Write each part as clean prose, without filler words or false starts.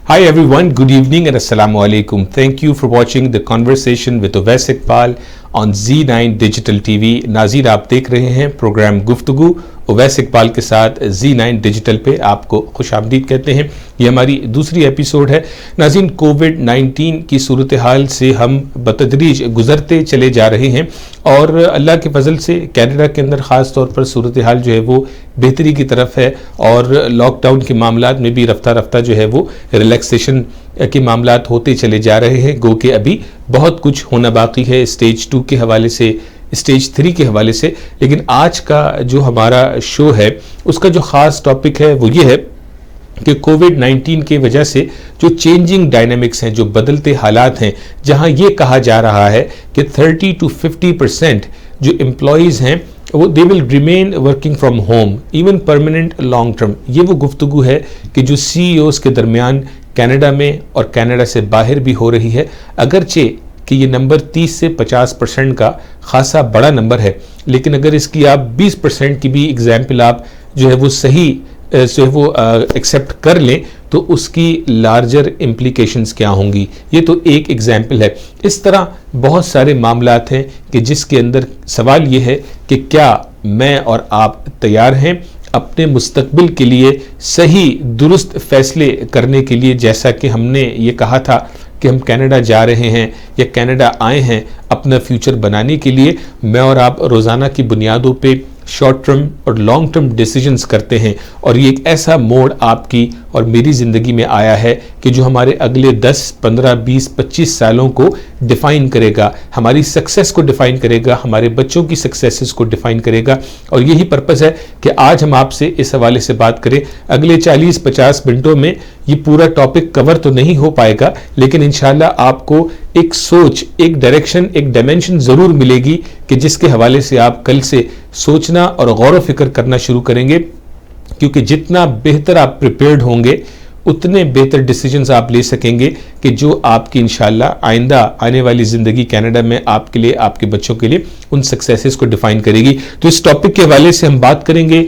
Hi everyone, good evening and assalamu alaikum. Thank you for watching the conversation with Uwais Iqbal on Z9 Digital TV. नाज़रीन आप देख रहे हैं programme गुफ्तगू उवैस इकबाल के साथ Z9 डिजिटल पे आपको खुशामदीद कहते हैं। ये हमारी दूसरी एपिसोड है। नाज़रीन कोविड-19 की सूरत हाल से हम बतदरीज गुजरते चले जा रहे हैं और अल्लाह के फजल से कनाडा के अंदर ख़ास तौर पर सूरत हाल जो है वो बेहतरी की तरफ है और लॉकडाउन के मामलात में भी रफ्ता रफ्ता जो है वो रिलैक्सेशन के मामलात होते चले जा रहे हैं। गो कि अभी बहुत कुछ होना बाकी है स्टेज 2 के हवाले से, स्टेज 3 के हवाले से। लेकिन आज का जो हमारा शो है उसका जो ख़ास टॉपिक है वो ये है कि कोविड-19 की वजह से जो चेंजिंग डायनामिक्स हैं, जो बदलते हालात हैं, जहां ये कहा जा रहा है कि 30 to 50% जो एम्प्लॉयज़ हैं वो they will remain working from home even permanent long term. ये वो गुफ्तगू है कि जो CEOs के दरमियान कनाडा में और कनाडा से बाहर भी हो रही है। अगरचे कि ये नंबर 30 से 50% का खासा बड़ा नंबर है, लेकिन अगर इसकी आप 20% की भी एग्जाम्पल आप जो है वो सही जो है वो एक्सेप्ट कर लें तो उसकी लार्जर इम्प्लीकेशंस क्या होंगी, ये तो एक एग्जाम्पल है। इस तरह बहुत सारे मामलात हैं कि जिसके अंदर सवाल ये है कि क्या मैं और आप तैयार हैं अपने मुस्तकबिल के लिए सही दुरुस्त फैसले करने के लिए, जैसा कि हमने ये कहा था कि हम कनाडा जा रहे हैं या कनाडा आए हैं अपना फ्यूचर बनाने के लिए। मैं और आप रोज़ाना की बुनियादों पे शॉर्ट टर्म और लॉन्ग टर्म डिसीजंस करते हैं और ये एक ऐसा मोड़ आपकी और मेरी ज़िंदगी में आया है कि जो हमारे अगले 10, 15, 20, 25 सालों को डिफ़ाइन करेगा, हमारी सक्सेस को डिफ़ाइन करेगा, हमारे बच्चों की सक्सेसेस को डिफ़ाइन करेगा। और यही पर्पज़ है कि आज हम आपसे इस हवाले से बात करें। अगले 40-50 मिनटों में ये पूरा टॉपिक कवर तो नहीं हो पाएगा, लेकिन इंशाल्लाह आपको एक सोच, एक डायरेक्शन, एक डायमेंशन ज़रूर मिलेगी कि जिसके हवाले से आप कल से सोचना और गौर व फिक्र करना शुरू करेंगे, क्योंकि जितना बेहतर आप प्रिपेयर्ड होंगे उतने बेहतर डिसीजंस आप ले सकेंगे कि जो आपकी इंशाल्लाह आइंदा आने वाली ज़िंदगी कनाडा में आपके लिए, आपके बच्चों के लिए उन सक्सेसेस को डिफ़ाइन करेगी। तो इस टॉपिक के हवाले से हम बात करेंगे,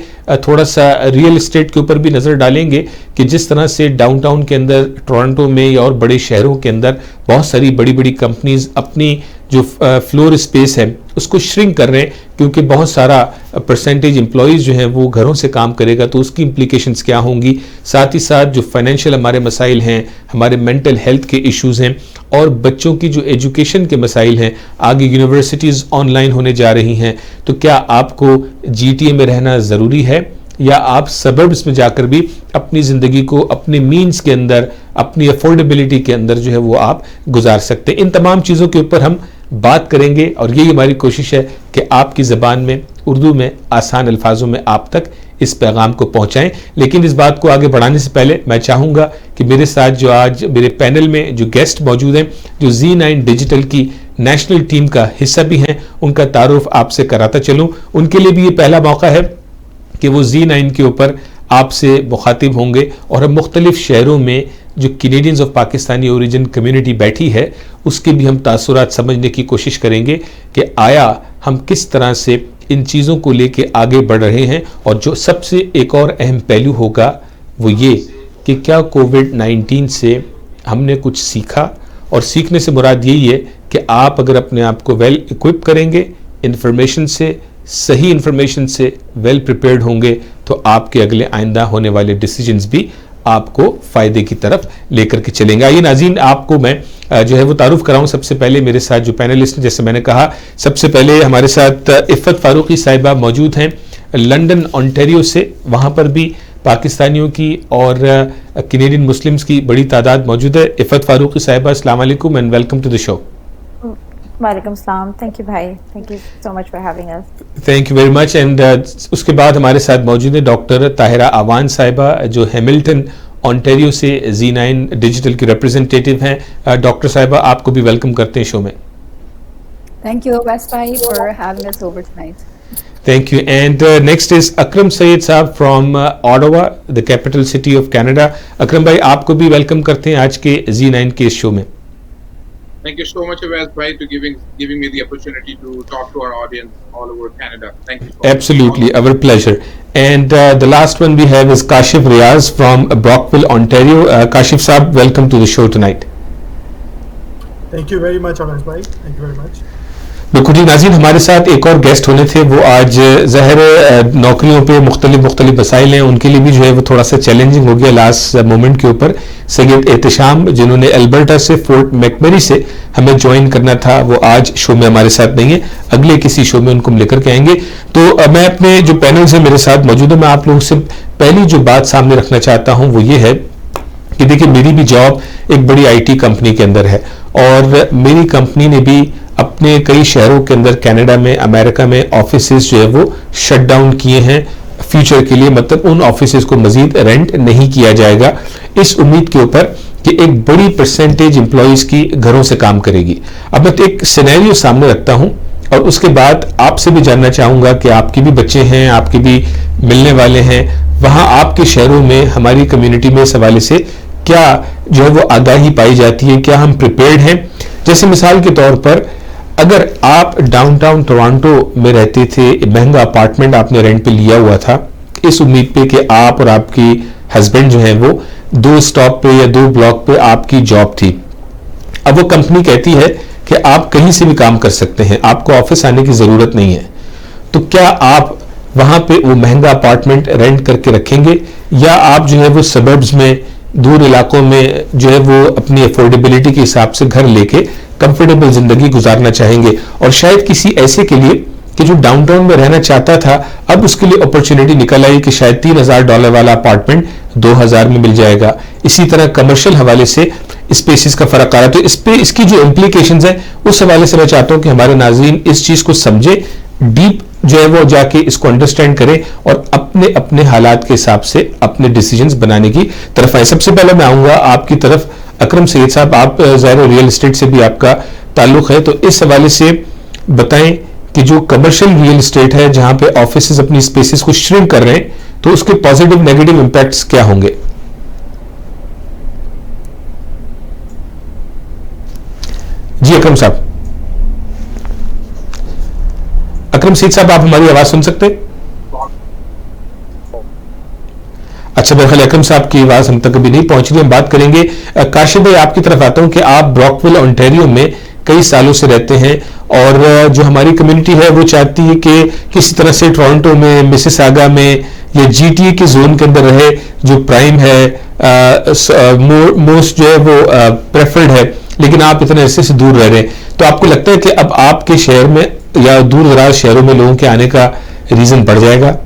थोड़ा सा रियल एस्टेट के ऊपर भी नज़र डालेंगे कि जिस तरह से डाउनटाउन के अंदर, टोरंटो में या और बड़े शहरों के अंदर बहुत सारी बड़ी बड़ी कंपनीज अपनी जो फ्लोर स्पेस है उसको श्रिंक कर रहे हैं, क्योंकि बहुत सारा परसेंटेज एम्प्लॉयज़ जो हैं वो घरों से काम करेगा, तो उसकी इम्प्लीकेशंस क्या होंगी। साथ ही साथ जो फाइनेंशियल हमारे मसाइल हैं, हमारे मेंटल हेल्थ के इश्यूज़ हैं और बच्चों की जो एजुकेशन के मसाइल हैं, आगे यूनिवर्सिटीज़ ऑनलाइन होने जा रही हैं, तो क्या आपको GTA में रहना ज़रूरी है या आप सबर्ब्स में जाकर भी अपनी ज़िंदगी को अपने मीन्स के अंदर, अपनी अफोर्डेबिलिटी के अंदर जो है वो आप गुजार सकते हैं। इन तमाम चीज़ों के ऊपर हम बात करेंगे और यही हमारी कोशिश है कि आपकी ज़बान में, उर्दू में, आसान अल्फाजों में आप तक इस पैगाम को पहुंचाएं। लेकिन इस बात को आगे बढ़ाने से पहले मैं चाहूँगा कि मेरे साथ जो आज मेरे पैनल में जो गेस्ट मौजूद हैं, जो Z9 डिजिटल की नेशनल टीम का हिस्सा भी हैं, उनका तारुफ आपसे कराता चलूँ। उनके लिए भी ये पहला मौका है कि वो Z9 के ऊपर आपसे मुखातिब होंगे और हम मुख्तलिफ शहरों में जो Canadians of Pakistani origin community बैठी है उसके भी हम तासुरात समझने की कोशिश करेंगे कि आया हम किस तरह से इन चीज़ों को लेके आगे बढ़ रहे हैं। और जो सबसे एक और अहम पहलू होगा वो ये कि क्या कोविड-19 से हमने कुछ सीखा, और सीखने से मुराद यही है कि आप अगर अपने आप को वेल इक्विप करेंगे, इंफॉर्मेशन से, सही इंफॉर्मेशन से वेल प्रिपेयर्ड होंगे, तो आपके अगले आइंदा होने वाले डिसीजंस भी आपको फ़ायदे की तरफ लेकर के चलेंगे। आइए नाज़रीन, आपको मैं जो है वो तारुफ कराऊं। सबसे पहले मेरे साथ जो पैनलिस्ट, जैसे मैंने कहा, सबसे पहले हमारे साथ इफ़त फ़ारूकी साहिबा मौजूद हैं लंदन ओंटारियो से। वहाँ पर भी पाकिस्तानियों की और कैनेडियन मुस्लिम्स की बड़ी तादाद मौजूद है। इफ़त फ़ारूकी साहिबा, अस्सलाम वालेकुम and welcome to the show. वालेकुम सलाम, थैंक यू भाई, thank you so much for having us. Thank you very much. And उसके बाद हमारे साथ मौजूद है डॉक्टर ताहिरा आवान साहिबा, जो हैमिल्टन ओंटारियो से Z9 डिजिटल की रिप्रेजेंटेटिव हैं। डॉक्टर साहिबा, आपको भी वेलकम करते हैं शो में। Thank you Uwais bhai for having us over tonight. Thank you. And next is Akram Syed साहब from Ottawa, the capital city of Canada. अकरम भाई, आपको भी वेलकम करते हैं आज के Z9 के शो में। Thank you so much, Awais bhai, to giving me the opportunity to talk to our audience all over Canada. Thank you so much. Absolutely, our pleasure. And the last one we have is Kashif Riaz from Brockville, Ontario. Kashif Saab, welcome to the show tonight. Thank you very much, Awais bhai. Thank you very much. बिल्कुल जी नाज़रीन, हमारे साथ एक और guest होने थे, वो आज ज़ाहिर नौकरियों पे मुख्तलिफ मसाइल हैं, उनके लिए भी जो है वो थोड़ा सा चैलेंजिंग हो गया लास्ट मोमेंट के ऊपर। सैयद एहतशाम, जिन्होंने अल्बर्टा से फोर्ट मैकमरी से हमें ज्वाइन करना था, वो आज शो में हमारे साथ नहीं है, अगले किसी शो में उनको हम लेकर के आएंगे। तो मैं अपने जो पैनल से मेरे साथ मौजूद है, मैं आप लोगों से पहली जो बात सामने रखना चाहता हूँ वो ये है कि देखिए, मेरी भी जॉब एक बड़ी IT कंपनी के अंदर है और मेरी कंपनी ने भी अपने कई शहरों के अंदर कनाडा में, अमेरिका में ऑफिसेज जो है वो शट डाउन किए हैं फ्यूचर के लिए, मतलब उन ऑफिसेज को मजीद रेंट नहीं किया जाएगा इस उम्मीद के ऊपर कि एक बड़ी परसेंटेज एम्प्लॉइज की घरों से काम करेगी। अब मैं तो एक सिनेरियो सामने रखता हूं और उसके बाद आपसे भी जानना चाहूंगा कि आपके भी बच्चे हैं, आपके भी मिलने वाले हैं, वहां आपके शहरों में, हमारी कम्युनिटी में इस हवाले से क्या जो है वो आगाही पाई जाती है, क्या हम प्रिपेयर्ड हैं। जैसे मिसाल के तौर पर अगर आप डाउनटाउन टोरंटो में रहते थे, महंगा अपार्टमेंट आपने रेंट पे लिया हुआ था इस उम्मीद पे कि आप और आपकी हस्बैंड जो है वो 2 स्टॉप पे या 2 ब्लॉक पे आपकी जॉब थी। अब वो कंपनी कहती है कि आप कहीं से भी काम कर सकते हैं, आपको ऑफिस आने की जरूरत नहीं है, तो क्या आप वहां पे वो महंगा अपार्टमेंट रेंट करके रखेंगे या आप जो है वो सबर्ब्स में, दूर इलाकों में जो है वो अपनी अफोर्डेबिलिटी के हिसाब से घर लेके कंफर्टेबल जिंदगी गुजारना चाहेंगे। और शायद किसी ऐसे के लिए कि जो डाउनटाउन में रहना चाहता था, अब उसके लिए अपॉर्चुनिटी निकल आई कि शायद $3,000 वाला अपार्टमेंट 2,000 में मिल जाएगा। इसी तरह कमर्शियल हवाले से स्पेसिस का फर्क आ रहा है। तो इस पे इसकी जो इम्प्लीकेशंस है उस हवाले से मैं चाहता हूं कि हमारे नाज़रीन इस चीज को समझे, डीप जो है वो जाके इसको अंडरस्टैंड करें और अपने अपने हालात के हिसाब से अपने डिसीजंस बनाने की तरफ आए। सबसे पहले मैं आऊंगा आपकी तरफ, अकरम सैयद साहब, आप ज़ाहिर रियल एस्टेट से भी आपका ताल्लुक है, तो इस हवाले से बताएं कि जो कमर्शियल रियल एस्टेट है जहां पे ऑफिसेज अपनी स्पेसेस को श्रिंक कर रहे हैं, तो उसके पॉजिटिव नेगेटिव इंपैक्ट्स क्या होंगे। जी अकरम साहब, अकरम सैयद साहब, आप हमारी आवाज सुन सकते हैं? अच्छा, मेरे ख्याल अकरम साहब की आवाज हम तक अभी नहीं पहुंच रही, हम बात करेंगे। काशिफ भाई, आपकी तरफ आता हूं कि आप ब्रॉकविल ओंटारियो में कई सालों से रहते हैं और जो हमारी कम्युनिटी है वो चाहती है कि किसी तरह से टोरंटो में, मिसिसागा में या GTA के जोन के अंदर रहे, जो प्राइम है, मोस्ट जो है वो प्रेफर्ड है, लेकिन आप इतने अरसे से दूर रह रहे हैं, तो आपको लगता है कि अब आपके शहर में या दूर दराज शहरों में लोगों के आने का रीजन बढ़ जाएगा?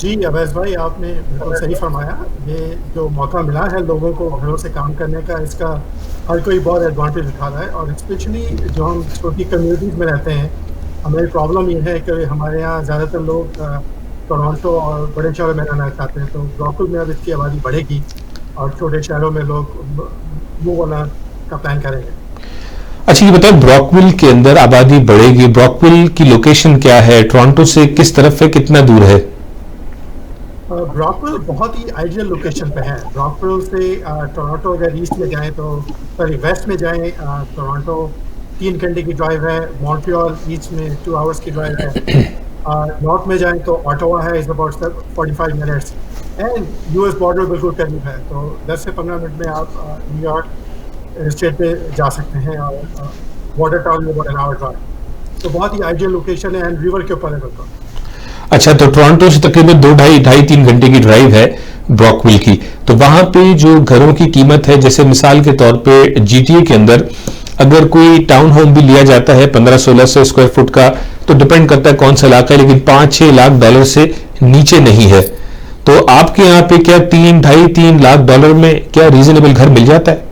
जी अवैस भाई, आपने बिल्कुल सही फरमाया। ये जो मौका मिला है लोगों को घरों से काम करने का, इसका हर कोई बहुत एडवांटेज उठा रहा है। और स्पेशली जो हम छोटी कम्युनिटीज़ में रहते हैं, हमारी प्रॉब्लम ये है कि हमारे यहाँ ज़्यादातर लोग टोरंटो और बड़े शहरों में रहना चाहते हैं, तो ब्रॉकविल में अब इसकी आबादी बढ़ेगी और छोटे शहरों में लोग मूव होना का प्लान करेंगे। अच्छा, ये बताओ, ब्रॉकविल के अंदर आबादी बढ़ेगी, ब्रॉकविल की लोकेशन क्या है, टोरंटो से किस तरफ है, कितना दूर है? ब्रॉकविल बहुत ही आइडियल लोकेशन पे है। ब्रॉकविल से टोरंटो अगर ईस्ट में जाएं तो वेस्ट में जाएं, टोरंटो 3 घंटे की ड्राइव है, मॉन्ट्रियल ईस्ट में 2 आवर्स की ड्राइव है, नॉर्थ में जाएं तो ऑटोवा है, is about 45 minutes, and US border बिल्कुल करीब है, तो 10 से 15 मिनट में आप न्यूयॉर्क स्टेट पे जा सकते हैं और बॉर्डर टाउन में अबाउट एन आवर ड्राइव, तो बहुत ही आइडियल लोकेशन है एंड रिवर के ऊपर है बिल्कुल। अच्छा, तो टोरंटो से तकरीबन 2-2.5-3 घंटे की ड्राइव है ब्रॉकविल की, तो वहां पे जो घरों की कीमत है, जैसे मिसाल के तौर पे GTA के अंदर अगर कोई टाउन होम भी लिया जाता है 1500-1600 स्क्वायर फुट का, तो डिपेंड करता है कौन सा इलाका है, लेकिन $5-6 लाख से नीचे नहीं है। तो आपके यहाँ पे क्या $2.5-3 लाख में क्या रीजनेबल घर मिल जाता है?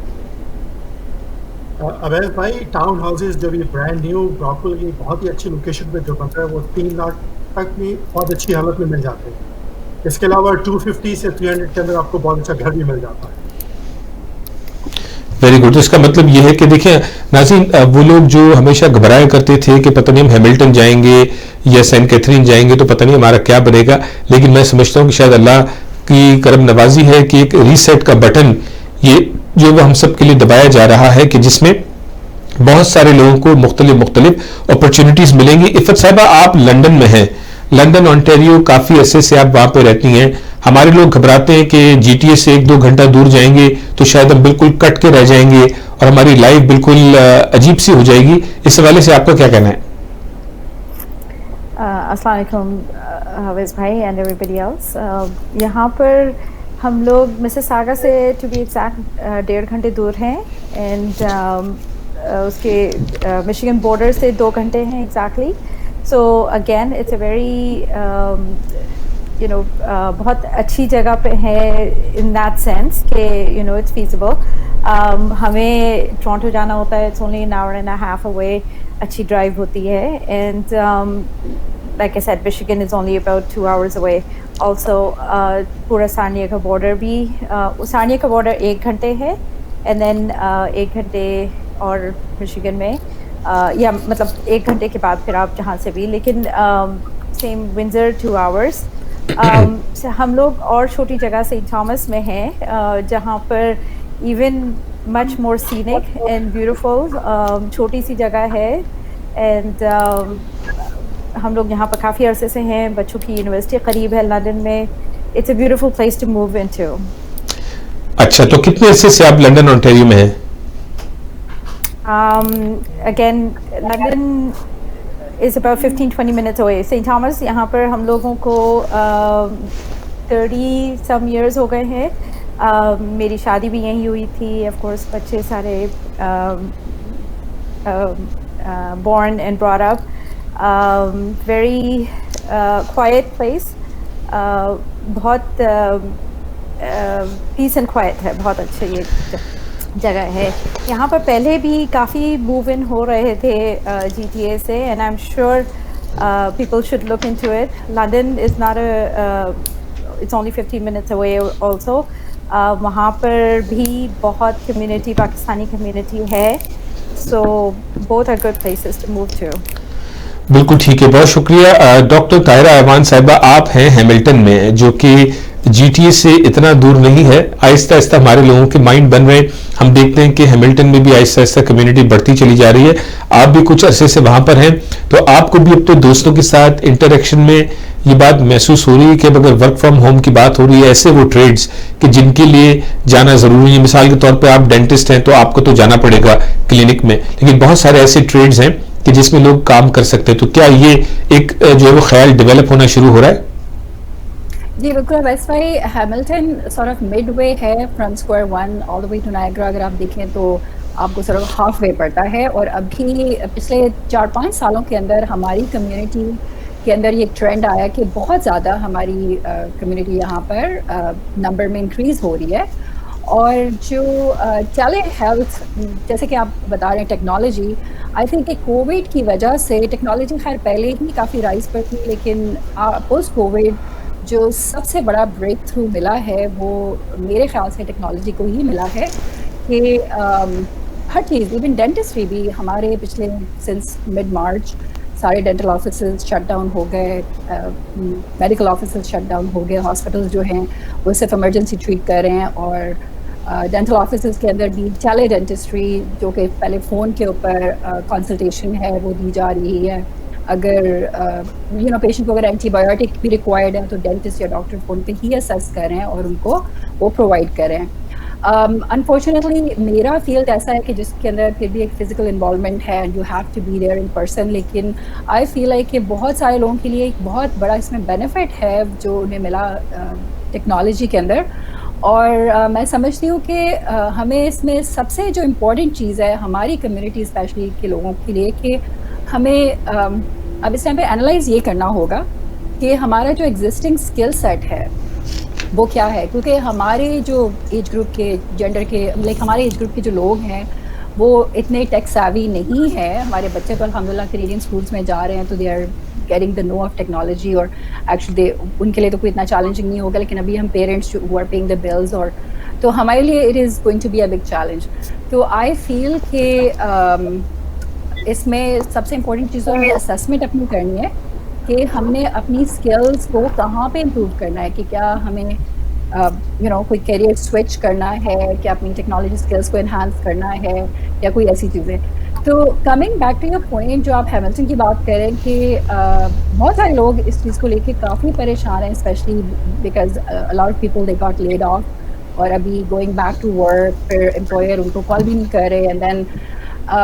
अवैस भाई, टाउन हाउसेज जब ये ब्रांड न्यू ब्रॉकविल की बहुत ही अच्छी लोकेशन पे जो बन रहा है, वो 3 लाख तक भी बहुत अच्छी हालत में मिल जाते हैं। इसके अलावा 250 से 300 के अंदर आपको बहुत अच्छा घर भी मिल जाता है। Very good. तो इसका मतलब ये है कि देखिए नाज़रीन, वो लोग जो हमेशा घबराया करते थे कि पता नहीं हम हैमिल्टन जाएंगे या सेंट कैथरीन जाएंगे तो पता नहीं हमारा क्या बनेगा, लेकिन मैं समझता हूँ कि शायद अल्लाह की करम नवाजी है कि एक रीसेट का बटन ये جو وہ ہم سب کے لیے دبایا جا رہا ہے کہ جس میں بہت سارے لوگوں کو مختلف اپرچونٹیز ملیں گی. عفت صاحبہ آپ لندن میں ہیں, لندن آنٹیریو, کافی عرصے سے آپ وہاں پہ رہتی ہیں. ہمارے لوگ گھبراتے ہیں کہ جی ٹی اے سے 1-2 گھنٹہ دور جائیں گے تو شاید ہم بالکل کٹ کے رہ جائیں گے اور ہماری لائف بالکل عجیب سی ہو جائے گی. اس حوالے سے آپ کا کیا کہنا ہے؟ السلام علیکم حافظ بھائی اینڈ ایوری ایلس. یہاں پر ہم لوگ مسز ساگا سے ٹو بی ایگزیکٹ 1.5 گھنٹے دور ہیں, اینڈ اس کے مشیگن بارڈر سے 2 گھنٹے ہیں exactly. So again it's a very بہت اچھی جگہ پہ ہے ان دیٹ سینس کہ اٹس فیزیبل. ہمیں ٹورانٹو جانا ہوتا ہے, اٹس اونلی 1.5 hours away, اچھی ڈرائیو ہوتی ہے. And like I said, Michigan is only about 2 hours away. Also, پورا سارنیا کا بارڈر بھی, سارنیا کا بارڈر 1 گھنٹے ہے, اینڈ دین 1 گھنٹے اور مشیگن میں, یا مطلب 1 گھنٹے کے بعد پھر آپ جہاں سے بھی, لیکن سیم ونزر 2 hours. ہم لوگ اور چھوٹی جگہ سینٹ تھامس میں ہیں جہاں پر even much more scenic and beautiful, چھوٹی سی جگہ ہے. اینڈ ہم لوگ یہاں پر کافی عرصے سے ہیں, بچوں کی یونیورسٹی قریب ہے لندن میں. It's a beautiful place to move into. اچھا, تو کتنے عرصے سے آپ لندن آنٹیریو میں ہیں؟ Again London is about 15-20 minutes away. Saint Thomas یہاں پر ہم لوگوں کو 30 some years ہو گئے ہیں. میری شادی بھی یہیں ہوئی تھی. آف کورس بچے سارے born and brought up. Very quiet place. بہت پیس اینڈ کوائٹ ہے, بہت اچھا یہ جگہ ہے. یہاں پر پہلے بھی کافی موو ان ہو رہے تھے جی ٹی اے سے, and I am sure people should look into it. London is not it's only 15 minutes away also. وہاں پر بھی بہت کمیونٹی, پاکستانی کمیونٹی ہے. So both are good places to move to. بالکل ٹھیک ہے, بہت شکریہ. ڈاکٹر طاہرہ ایوان صاحبہ, آپ ہیں ہیملٹن میں, جو کہ جی ٹی اے سے اتنا دور نہیں ہے. آہستہ آہستہ ہمارے لوگوں کے مائنڈ بن رہے ہیں. ہم دیکھتے ہیں کہ ہیملٹن میں بھی آہستہ آہستہ کمیونٹی بڑھتی چلی جا رہی ہے. آپ بھی کچھ عرصے سے وہاں پر ہیں, تو آپ کو بھی اپنے دوستوں کے ساتھ انٹریکشن میں یہ بات محسوس ہو رہی ہے کہ اب اگر ورک فرام ہوم کی بات ہو رہی ہے, ایسے وہ ٹریڈز کہ جن کے لیے جانا ضروری ہے, مثال کے طور پہ آپ ڈینٹسٹ ہیں تو آپ کو تو جانا پڑے گا کلینک میں, لیکن بہت سارے ایسے ٹریڈز ہیں کہ جس میں لوگ کام کر سکتے ہیں, تو کیا یہ ایک جو ہے وہ خیال ڈیولپ ہونا شروع ہو رہا ہے؟ جی بالکل ویسے بھائی, Hamilton sort of midway ہے from Square 1 all the way to Niagara. اگر آپ دیکھیں تو آپ کو سارٹ آف ہاف وے پڑتا ہے. اور ابھی پچھلے 4-5 سالوں کے اندر ہماری کمیونٹی کے اندر یہ ایک ٹرینڈ آیا کہ بہت زیادہ ہماری کمیونٹی یہاں پر نمبر میں انکریز ہو رہی ہے. اور جو ٹیلی ہیلتھ, جیسے کہ آپ بتا رہے ہیں ٹیکنالوجی, آئی تھنک کہ کووڈ کی وجہ سے ٹیکنالوجی خیر پہلے ہی کافی رائز پر تھی, لیکن پوسٹ کووڈ جو سب سے بڑا بریک تھرو ملا ہے وہ میرے خیال سے ٹیکنالوجی کو ہی ملا ہے. کہ ہر چیز, ایون ڈینٹسٹری بھی ہمارے پچھلے سنس مڈ مارچ سارے ڈینٹل آفیسز شٹ ڈاؤن ہو گئے, میڈیکل آفیسز شٹ ڈاؤن ہو گئے, ہاسپٹلز جو ہیں وہ صرف ایمرجنسی ٹریٹ کر رہے ہیں. اور ڈینٹل آفیسز کے اندر بھی ٹیلی ڈینٹسٹری, جو کہ پہلے فون کے اوپر کنسلٹیشن ہے وہ دی جا رہی ہے. اگر پیشنٹ کو اگر اینٹی بایوٹک بھی ریکوائرڈ ہے تو ڈینٹسٹ یا ڈاکٹر فون پہ ہی اسیس کریں اور ان کو وہ پرووائڈ کریں. انفارچونیٹلی میرا فیلڈ ایسا ہے کہ جس کے اندر پھر بھی ایک فزیکل انوالومنٹ ہے, you have to be there in person, لیکن آئی فیل لائک کہ بہت سارے لوگوں کے لیے ایک بہت بڑا اس میں بینیفٹ ہے جو انہیں ملا ٹیکنالوجی کے اندر. اور میں سمجھتی ہوں کہ ہمیں اس میں سب سے جو امپورٹنٹ چیز ہے ہماری کمیونٹی اسپیشلی کے لوگوں کے لیے, کہ ہمیں اب اس ٹائم پہ انالائز یہ کرنا ہوگا کہ ہمارا جو ایگزسٹنگ اسکل سیٹ ہے وہ کیا ہے. کیونکہ ہمارے جو ایج گروپ کے جینڈر کے ہمارے ایج گروپ کے جو لوگ ہیں وہ اتنے ٹیک سیوی نہیں ہے. ہمارے بچے تو الحمدللہ کینیڈین اسکولس میں جا رہے ہیں تو they are getting the know of technology, اور ایکچولی ان کے لیے تو کوئی اتنا چیلنجنگ نہیں ہوگا, لیکن ابھی ہم parents who are paying the bills, اور تو ہمارے لیے it is going to be a big challenge. تو آئی فیل کہ اس میں سب سے امپورٹنٹ چیزوں میں اسیسمنٹ اپنی کرنی ہے کہ ہم نے اپنی اسکلس کو کہاں پہ امپروو کرنا ہے, کہ کیا ہمیں यू नो कोई करियर स्विच करना है कि अपनी टेक्नोलॉजी स्किल्स को इन्हांस करना है या कोई ऐसी चीज़ें. तो coming back to your point जो आप हैमिल्टन की बात करें कि बहुत सारे लोग इस चीज़ को लेके काफ़ी परेशान हैं, specially because a lot of people they got laid off और अभी गोइंग बैक टू वर्क फिर एम्प्लॉयर उनको कॉल भी नहीं कर रहे. And then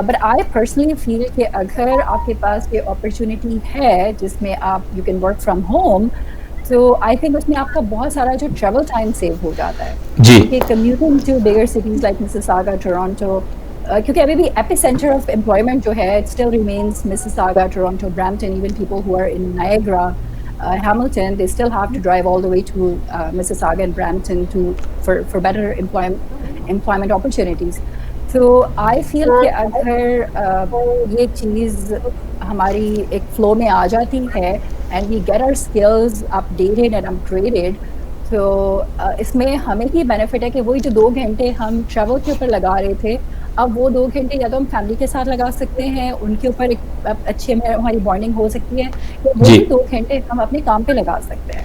but I personally feel कि अगर आपके पास ये अपॉर्चुनिटी है जिसमें आप you can work from home, तो आई थिंक उसमें आपका बहुत सारा जो ट्रैवल टाइम सेव हो जाता है. जी commuting to bigger cities like Mississauga, Toronto, क्योंकि अभी भी एपिसेंटर ऑफ एम्प्लॉयमेंट जो है it still remains Mississauga, Toronto, Brampton. Even people who are in Niagara, Hamilton, they still have to drive all the way to Mississauga and Brampton for better employment opportunities. So I feel कि अगर ये चीज़ हमारी एक flow में आ जाती है and we get our skills updated and upgraded, तो इसमें हमें ही बेनिफिट है कि वही जो 2 घंटे हम ट्रैवल के ऊपर लगा रहे थे, अब वो 2 घंटे या तो हम फैमिली के साथ लगा सकते हैं, उनके ऊपर एक अच्छी हमारी बॉन्डिंग हो सकती है, या वही 2 घंटे हम अपने काम पे लगा सकते हैं.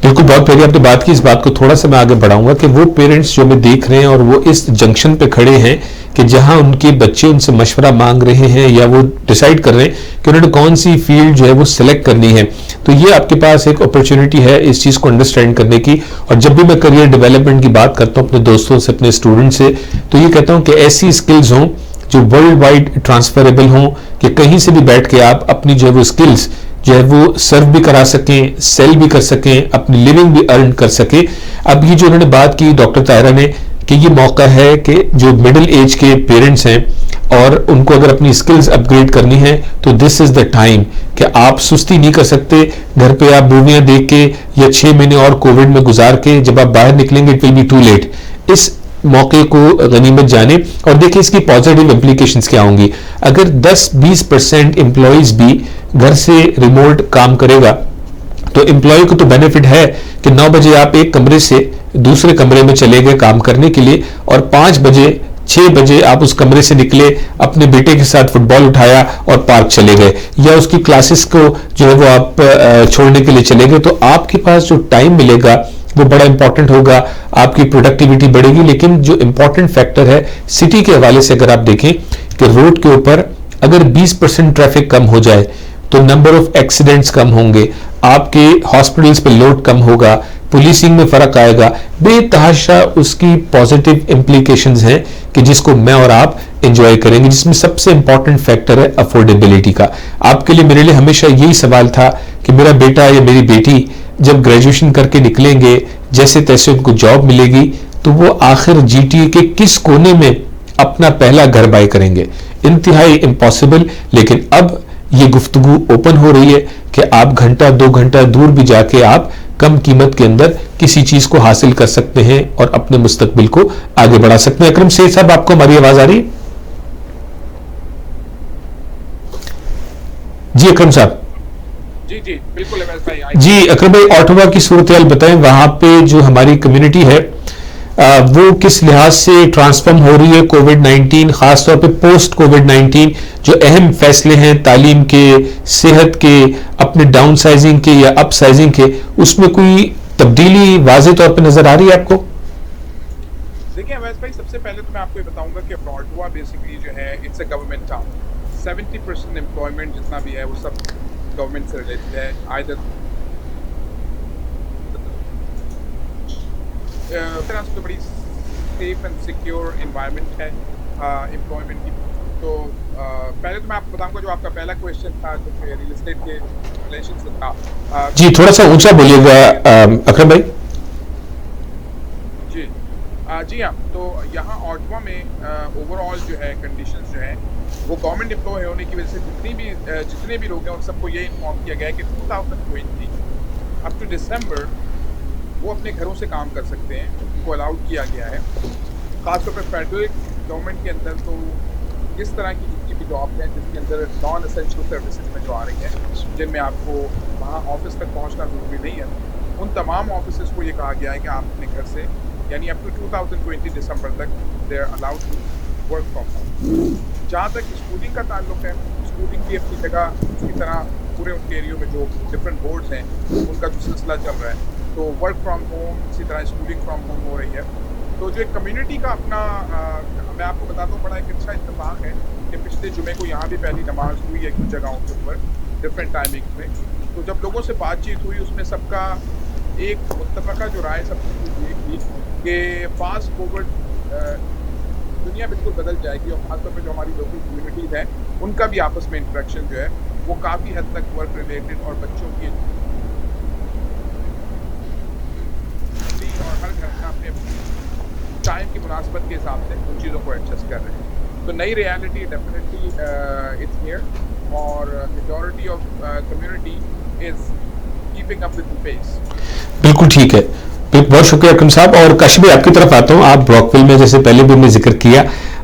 बिल्कुल, बहुत प्यारी आपने बात की. इस बात को थोड़ा सा मैं आगे बढ़ाऊंगा कि वो पेरेंट्स जो हमें देख रहे हैं और वो इस जंक्शन पे खड़े हैं कि जहां उनके बच्चे उनसे मशवरा मांग रहे हैं या वो डिसाइड कर रहे हैं कि उन्होंने कौन सी फील्ड जो है वो सिलेक्ट करनी है, तो ये आपके पास एक अपॉर्चुनिटी है इस चीज़ को अंडरस्टैंड करने की. और जब भी मैं करियर डेवलपमेंट की बात करता हूँ अपने दोस्तों से, अपने स्टूडेंट से, तो ये कहता हूँ कि ऐसी स्किल्स हों जो वर्ल्ड वाइड ट्रांसफरेबल हों, कि कहीं से भी बैठ के आप अपनी जो है वो स्किल्स जो है वो सर्व भी करा सकें, सेल भी कर सकें, अपनी लिविंग भी अर्न कर सकें. अब ये जो उन्होंने बात की डॉक्टर ताहिरा ने कि ये मौका है कि जो मिडिल एज के पेरेंट्स हैं और उनको अगर अपनी स्किल्स अपग्रेड करनी है तो दिस इज़ द टाइम कि आप सुस्ती नहीं कर सकते. घर पे आप मूवियाँ देख के या 6 महीने और कोविड में गुजार के जब आप बाहर निकलेंगे it will be too late. इस मौके को गनीमत जाने और देखिए इसकी पॉजिटिव इम्प्लीकेशंस क्या होंगी. अगर 10-20% एम्प्लॉयज भी घर से रिमोट काम करेगा तो एम्प्लॉय को तो बेनिफिट है कि 9 बजे आप एक कमरे से दूसरे कमरे में चले गए काम करने के लिए और 5 बजे 6 बजे आप उस कमरे से निकले, अपने बेटे के साथ फुटबॉल उठाया और पार्क चले गए, या उसकी क्लासेस को जो है वो आप छोड़ने के लिए चले गए. तो आपके पास जो टाइम मिलेगा वो बड़ा इंपॉर्टेंट होगा, आपकी प्रोडक्टिविटी बढ़ेगी. लेकिन जो इंपॉर्टेंट फैक्टर है सिटी के हवाले से अगर आप देखें कि रोड के ऊपर अगर 20% ट्रैफिक कम हो जाए तो नंबर ऑफ एक्सीडेंट्स कम होंगे, आपके हॉस्पिटल्स पे लोड कम होगा, पुलिसिंग में फर्क आएगा. बेतहाशा उसकी पॉजिटिव इम्प्लीकेशंस हैं कि जिसको मैं और आप एंजॉय करेंगे, जिसमें सबसे इंपॉर्टेंट फैक्टर है अफोर्डेबिलिटी का. आपके लिए मेरे लिए हमेशा यही सवाल था कि मेरा बेटा या मेरी बेटी जब ग्रेजुएशन करके निकलेंगे, जैसे तैसे उनको जॉब मिलेगी, तो वो आखिर जीटीए के किस कोने में अपना पहला घर बाय करेंगे. इंतहाई इम्पॉसिबल. लेकिन अब ये गुफ्तगू ओपन हो रही है कि आप घंटा 2 घंटा दूर भी जाके आप कम कीमत के अंदर किसी चीज को हासिल कर सकते हैं और अपने मुस्तकबिल को आगे बढ़ा सकते हैं. अकरम सैयद साहब, आपको हमारी आवाज आ रही है? जी अकरम साहब. जी जी बिल्कुल जी अकरम भाई, ऑटोवा की सूरत हाल बताएं. वहां पे जो हमारी कम्युनिटी है वो किस लिहाज से ट्रांसफॉर्म हो रही है कोविड-19, खासतौर पे पोस्ट कोविड-19 जो अहम फैसले हैं तालीम के, सेहत के, अपने डाउन साइजिंग के या अप साइजिंग के, उसमें कोई तब्दीली वाज़ेह तौर पे नजर आ रही है आपको? देखिए अवैस भाई, सबसे पहले तो मैं आपको ये बताऊंगा कि ऑटोवा बेसिकली जो है it's a government town. 70% employment जितना भी है वो सब गवर्नमेंट से रिलेटेड है. आइदर तरह से तो बड़ी सेफ एंड सिक्योर एनवायरनमेंट है एम्प्लॉयमेंट की. तो पहले तो मैं आपको बताऊंगा जो आपका पहला क्वेश्चन था जो रियल एस्टेट के रिलेशन से था. जी थोड़ा सा ऊंचा बोलिएगा अकरम भाई. जी जी हाँ. तो यहाँ ऑटवा में ओवरऑल जो है कंडीशंस जो है वो गवर्नमेंट एम्प्लॉय होने की वजह से जितने भी लोग हैं उन सबको ये इन्फॉर्म किया गया है कि 2020 अप टू दिसंबर वो अपने घरों से काम कर सकते हैं, उनको अलाउड किया गया है. खासतौर पर फेडरल गवर्नमेंट के अंदर तो इस तरह की जितनी भी जॉब हैं जिसके अंदर नॉन एसेंशियल सर्विसेज में जो आ रही हैं, जिनमें आपको वहाँ ऑफिस तक पहुँचना ज़रूरी नहीं है, उन तमाम ऑफिस को ये कहा गया है कि आप अपने घर से यानी अप टू 2020 दिसंबर तक they are allowed to work from home. जहाँ तक स्कूलिंग का ताल्लुक है, स्कूलिंग भी अपनी जगह उसी तरह पूरे उनके एरियो में जो डिफरेंट बोर्ड्स हैं उनका जो सिलसिला चल रहा है तो वर्क फ्रॉम होम, इसी तरह स्कूलिंग फ्रॉम होम हो रही है। तो जो एक कम्युनिटी का अपना मैं आपको बताता हूँ बड़ा एक अच्छा इत्तेफाक है कि पिछले जुमे को यहाँ भी पहली नमाज हुई है कुछ जगहों के ऊपर डिफरेंट टाइमिंग्स में। तो जब लोगों से बातचीत हुई उसमें सबका एक मुत्तफ़क़ा जो राय सबकी ये थी कि फास्ट फॉरवर्ड दुनिया बिल्कुल बदल जाएगी और ख़ासतौर पर जो हमारी लोकल कम्युनिटीज़ हैं उनका भी आपस में इंटरेक्शन जो है वो काफ़ी हद तक वर्क रिलेटेड और बच्चों की और हर घर में अपने टाइम की मुनासबत के हिसाब से उन चीज़ों को एडजस्ट कर रहे हैं। तो नई रियलिटी डेफिनेटली इट्स हियर और majority of community is keeping up with the pace. बिल्कुल ठीक है, बहुत शुक्रिया अकरम साहब। और काश भाई आपकी तरफ आता हूँ, आप ब्रॉकविल में जैसे पहले भी हमने जिक्र किया,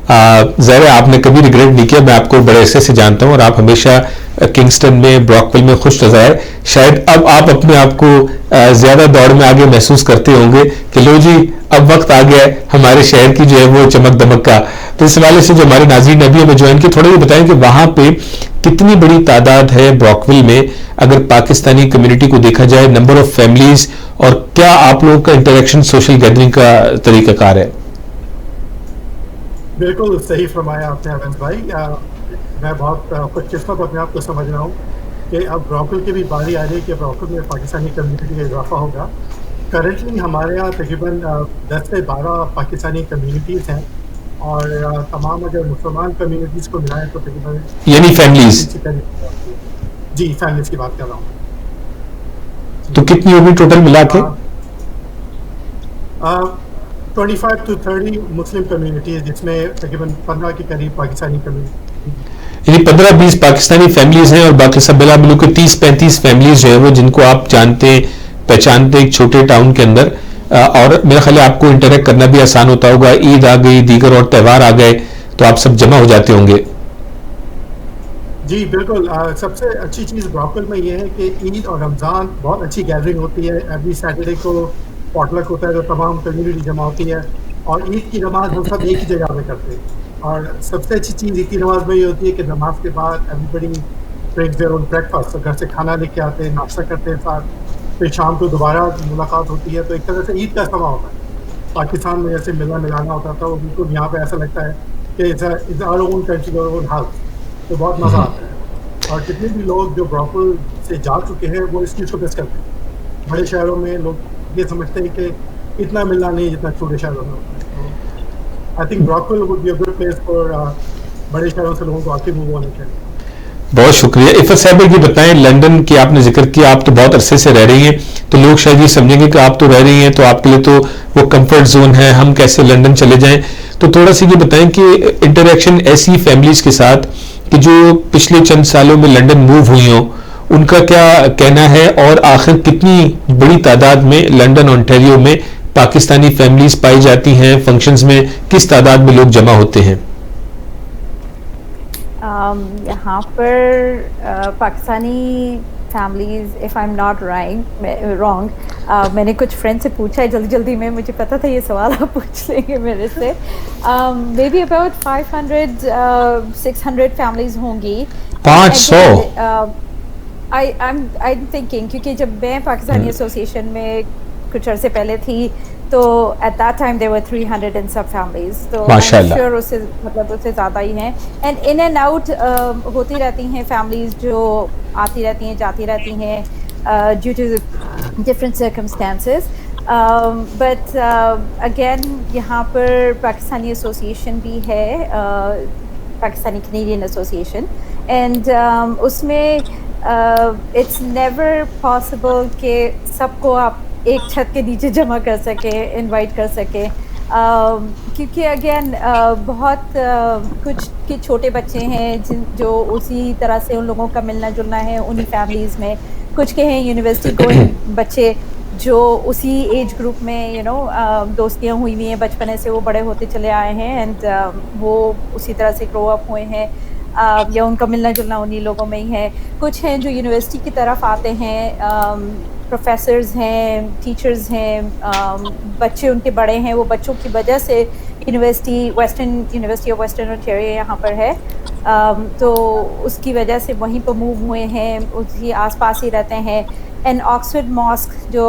ज़ाहिर आपने कभी रिग्रेट नहीं किया, मैं आपको बड़े अरसे से जानता हूँ और आप हमेशा किंगस्टन में ब्रॉकविल में खुश नजर आए। शायद अब आप अपने आप को ज़्यादा दौड़ में आगे महसूस करते होंगे कि लो जी अब वक्त आ गया है हमारे शहर की जो है वो चमक दमक का। तो इस हवाले से जो हमारे नाज़रीन अभी हमें ज्वाइन किए, थोड़ा ये बताएं कि वहाँ पे कितनी बड़ी तादाद है ब्रॉकविल में अगर पाकिस्तानी कम्युनिटी को देखा जाए, नंबर ऑफ फैमिलीज, और क्या आप लोगों का इंटरेक्शन सोशल गैदरिंग का तरीकाकार है? बिल्कुल सही फरमाया आपने अवैस भाई। मैं बहुत खुशकिस्मत अपने आप को समझ रहा हूँ कि अब ब्रॉकविल की भी बारी आ रही है कि ब्रॉकविल में पाकिस्तानी कम्युनिटी का इजाफा होगा। करंटली हमारे यहाँ तकरीबन 10 से 12 पाकिस्तानी कम्युनिटीज़ हैं और तमाम अगर मुसलमान कम्युनिटीज़ को मिलाएं तो तकरीबन यानी फैमिलीज, जी फैमिलीज की बात कर रहा हूँ। तो कितनी होगी टोटल मिला के? 25 to 30 मुस्लिम कम्युनिटीज़ जिसमें तकरीबन 15 के करीब पाकिस्तानी कम्युनिटी, यानी 15-20 पाकिस्तानी फैमिलीज हैं और बाकी सब मिला मिलू के 30-35 फैमिलीज जो है वो जिनको आप जानते पहचानते एक छोटे टाउन के अंदर। और मेरा ख्याल है आपको इंटरेक्ट करना भी आसान होता होगा, ईद आ गई, दीगर और त्यौहार आ गए तो आप सब जमा हो जाते होंगे। जी बिल्कुल। सबसे अच्छी चीज़ ब्रॉकविल में ये है कि ईद और रमज़ान बहुत अच्छी गैदरिंग होती है। एवरी सैटरडे को पॉटलक होता है तो तमाम कम्युनिटी जमा होती है और ईद की नमाज हम सब एक ही जगह में करते हैं। और सबसे अच्छी चीज़ ईद की नमाज में ये होती है कि नमाज के बाद everybody breaks their own breakfast, तो घर से खाना लेके आते हैं, नाश्ता करते हैं साथ, फिर शाम को दोबारा मुलाकात होती है। तो एक तरह से ईद का समा होता है। पाकिस्तान में जैसे मिलना मिलाना होता था वो बिल्कुल यहाँ पे ऐसा लगता है कि it's our own country, our own house, तो बहुत मज़ा आता है। और जितने भी लोग जो ब्रॉकविल से जा चुके हैं वो इस चीज़ को मिस करते हैं। बड़े शहरों में लोग ये समझते हैं कि इतना मिलना नहीं जितना छोटे शहरों में होता है। तो I think Brockville would be a good place for बड़े शहरों से लोगों को आके मूव होने के लिए। बहुत शुक्रिया। इफ़त साहब ये बताएं, लंदन की आपने जिक्र किया, आप तो बहुत अरसे से रह रही हैं, तो लोग शायद ये समझेंगे कि आप तो रह रही हैं तो आपके लिए तो वो कंफर्ट जोन है, हम कैसे लंदन चले जाएं। तो थोड़ा सा ये बताएं कि इंटरेक्शन ऐसी फैमिलीज के साथ कि जो पिछले चंद सालों में लंदन मूव हुई हों, उनका क्या कहना है और आखिर कितनी बड़ी तादाद में लंदन ओंटारियो में पाकिस्तानी फैमिलीज पाई जाती हैं, फंक्शंस में किस तादाद में लोग जमा होते हैं? यहाँ पर Pakistani families, if I am not wrong, मैंने कुछ फ्रेंड से पूछा है जल्दी में, मुझे पता था ये सवाल आप पूछ लेंगे मेरे से, मे बी अबाउट 500-600 फैमिलीज होंगी। 500? आई एम थिंकिंग, क्योंकि जब मैं पाकिस्तानी एसोसिएशन में कुछ अरसे पहले थी तो at that time there were 300 and सब फैमिलीज, तो आई एम श्योर उससे मतलब उससे ज़्यादा ही हैं। एंड इन एंड आउट होती रहती हैं फैमिलीज, जो आती रहती हैं जाती रहती हैं due to different circumstances. But again यहाँ पर पाकिस्तानी एसोसिएशन भी है, पाकिस्तानी कैनेडियन एसोसिएशन, एंड उसमें इट्स नेवर पॉसिबल कि सबको आप एक छत के नीचे जमा कर सके, इनवाइट कर सके, क्योंकि अगेन बहुत कुछ के छोटे बच्चे हैं जो उसी तरह से उन लोगों का मिलना जुलना है उन्हीं फैमिलीज़ में, कुछ के हैं यूनिवर्सिटी गोइंग बच्चे जो उसी एज ग्रुप में दोस्तियाँ हुई हुई हैं बचपने से, वो बड़े होते चले आए हैं एंड वो उसी तरह से ग्रो अप हुए हैं, या उनका मिलना जुलना उन्हीं लोगों में ही है। कुछ हैं जो यूनिवर्सिटी की तरफ आते हैं, प्रोफेसर्स हैं, टीचर्स हैं, बच्चे उनके बड़े हैं, वो बच्चों की वजह से यूनिवर्सिटी ऑफ वेस्टर्न ओंटारियो यहाँ पर है, तो उसकी वजह से वहीं पर मूव हुए हैं, उसी आसपास ही रहते हैं। اینڈ آکسفورڈ ماسک جو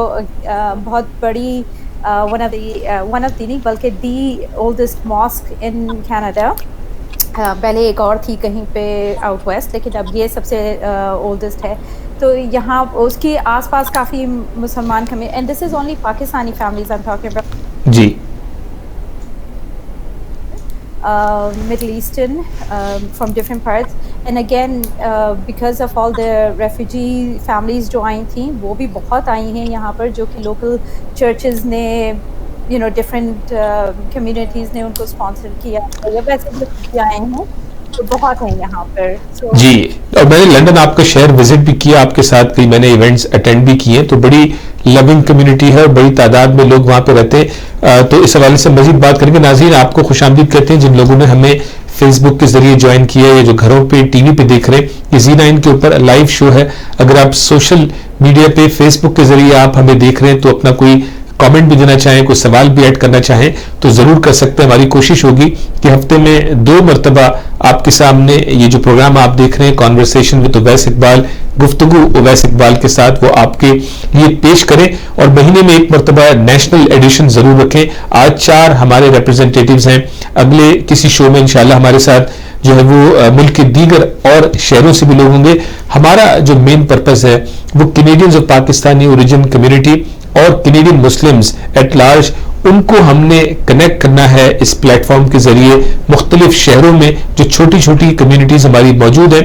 بہت بڑی ون آف دی نہیں بلکہ the oldest mosque in Canada. پہلے ایک اور تھی کہیں پہ آؤٹ ویسٹ, لیکن اب یہ سب سے اولڈسٹ ہے. تو یہاں اس کے آس پاس کافی مسلمان community, and this is only Pakistani families I am talking about. جی. Middle Eastern from different parts, and again because of all the refugee families جو آئی تھیں وہ بھی بہت آئی ہیں یہاں پر, جو کہ local churches نے different communities نے ان کو sponsor کیا, یا ویسے بھی آئے ہیں تو بہت ہیں یہاں پر. جی, اور میں نے لنڈن آپ کا شہر وزٹ بھی کیا, آپ کے ساتھ کئی میں نے ایونٹس اٹینڈ بھی کیے, تو بڑی لونگ کمیونٹی ہے اور بڑی تعداد میں لوگ وہاں پہ رہتے ہیں. تو اس حوالے سے مزید بات کریں گے. ناظرین آپ کو خوش آمدید کہتے ہیں جن لوگوں نے ہمیں فیس بک کے ذریعے جوائن کیا ہے, یا جو گھروں پہ ٹی وی پہ دیکھ رہے ہیں. یہ Z9 کے اوپر لائیو شو ہے. اگر آپ سوشل میڈیا پہ فیس بک کے ذریعے آپ ہمیں دیکھ رہے ہیں تو اپنا کوئی کامنٹ بھی دینا چاہیں, کوئی سوال بھی ایڈ کرنا چاہیں تو ضرور کر سکتے ہیں. ہماری کوشش ہوگی کہ ہفتے میں 2 مرتبہ آپ کے سامنے یہ جو پروگرام آپ دیکھ رہے ہیں کانورسیشن وتھ اویس اقبال, گفتگو اویس اقبال کے ساتھ, وہ آپ کے لیے پیش کریں, اور مہینے میں 1 مرتبہ نیشنل ایڈیشن ضرور رکھیں. آج 4 ہمارے ریپرزنٹیٹیوز ہیں, اگلے کسی شو میں انشاءاللہ ہمارے ساتھ جو ہے وہ ملک کے دیگر اور شہروں سے بھی لوگ ہوں گے. ہمارا جو مین پرپز ہے وہ Canadians of Pakistani origin community اور کینیڈین مسلمز ایٹ لارج, ان کو ہم نے کنیکٹ کرنا ہے اس پلیٹ فارم کے ذریعے. مختلف شہروں میں جو چھوٹی چھوٹی کمیونٹیز ہماری موجود ہیں,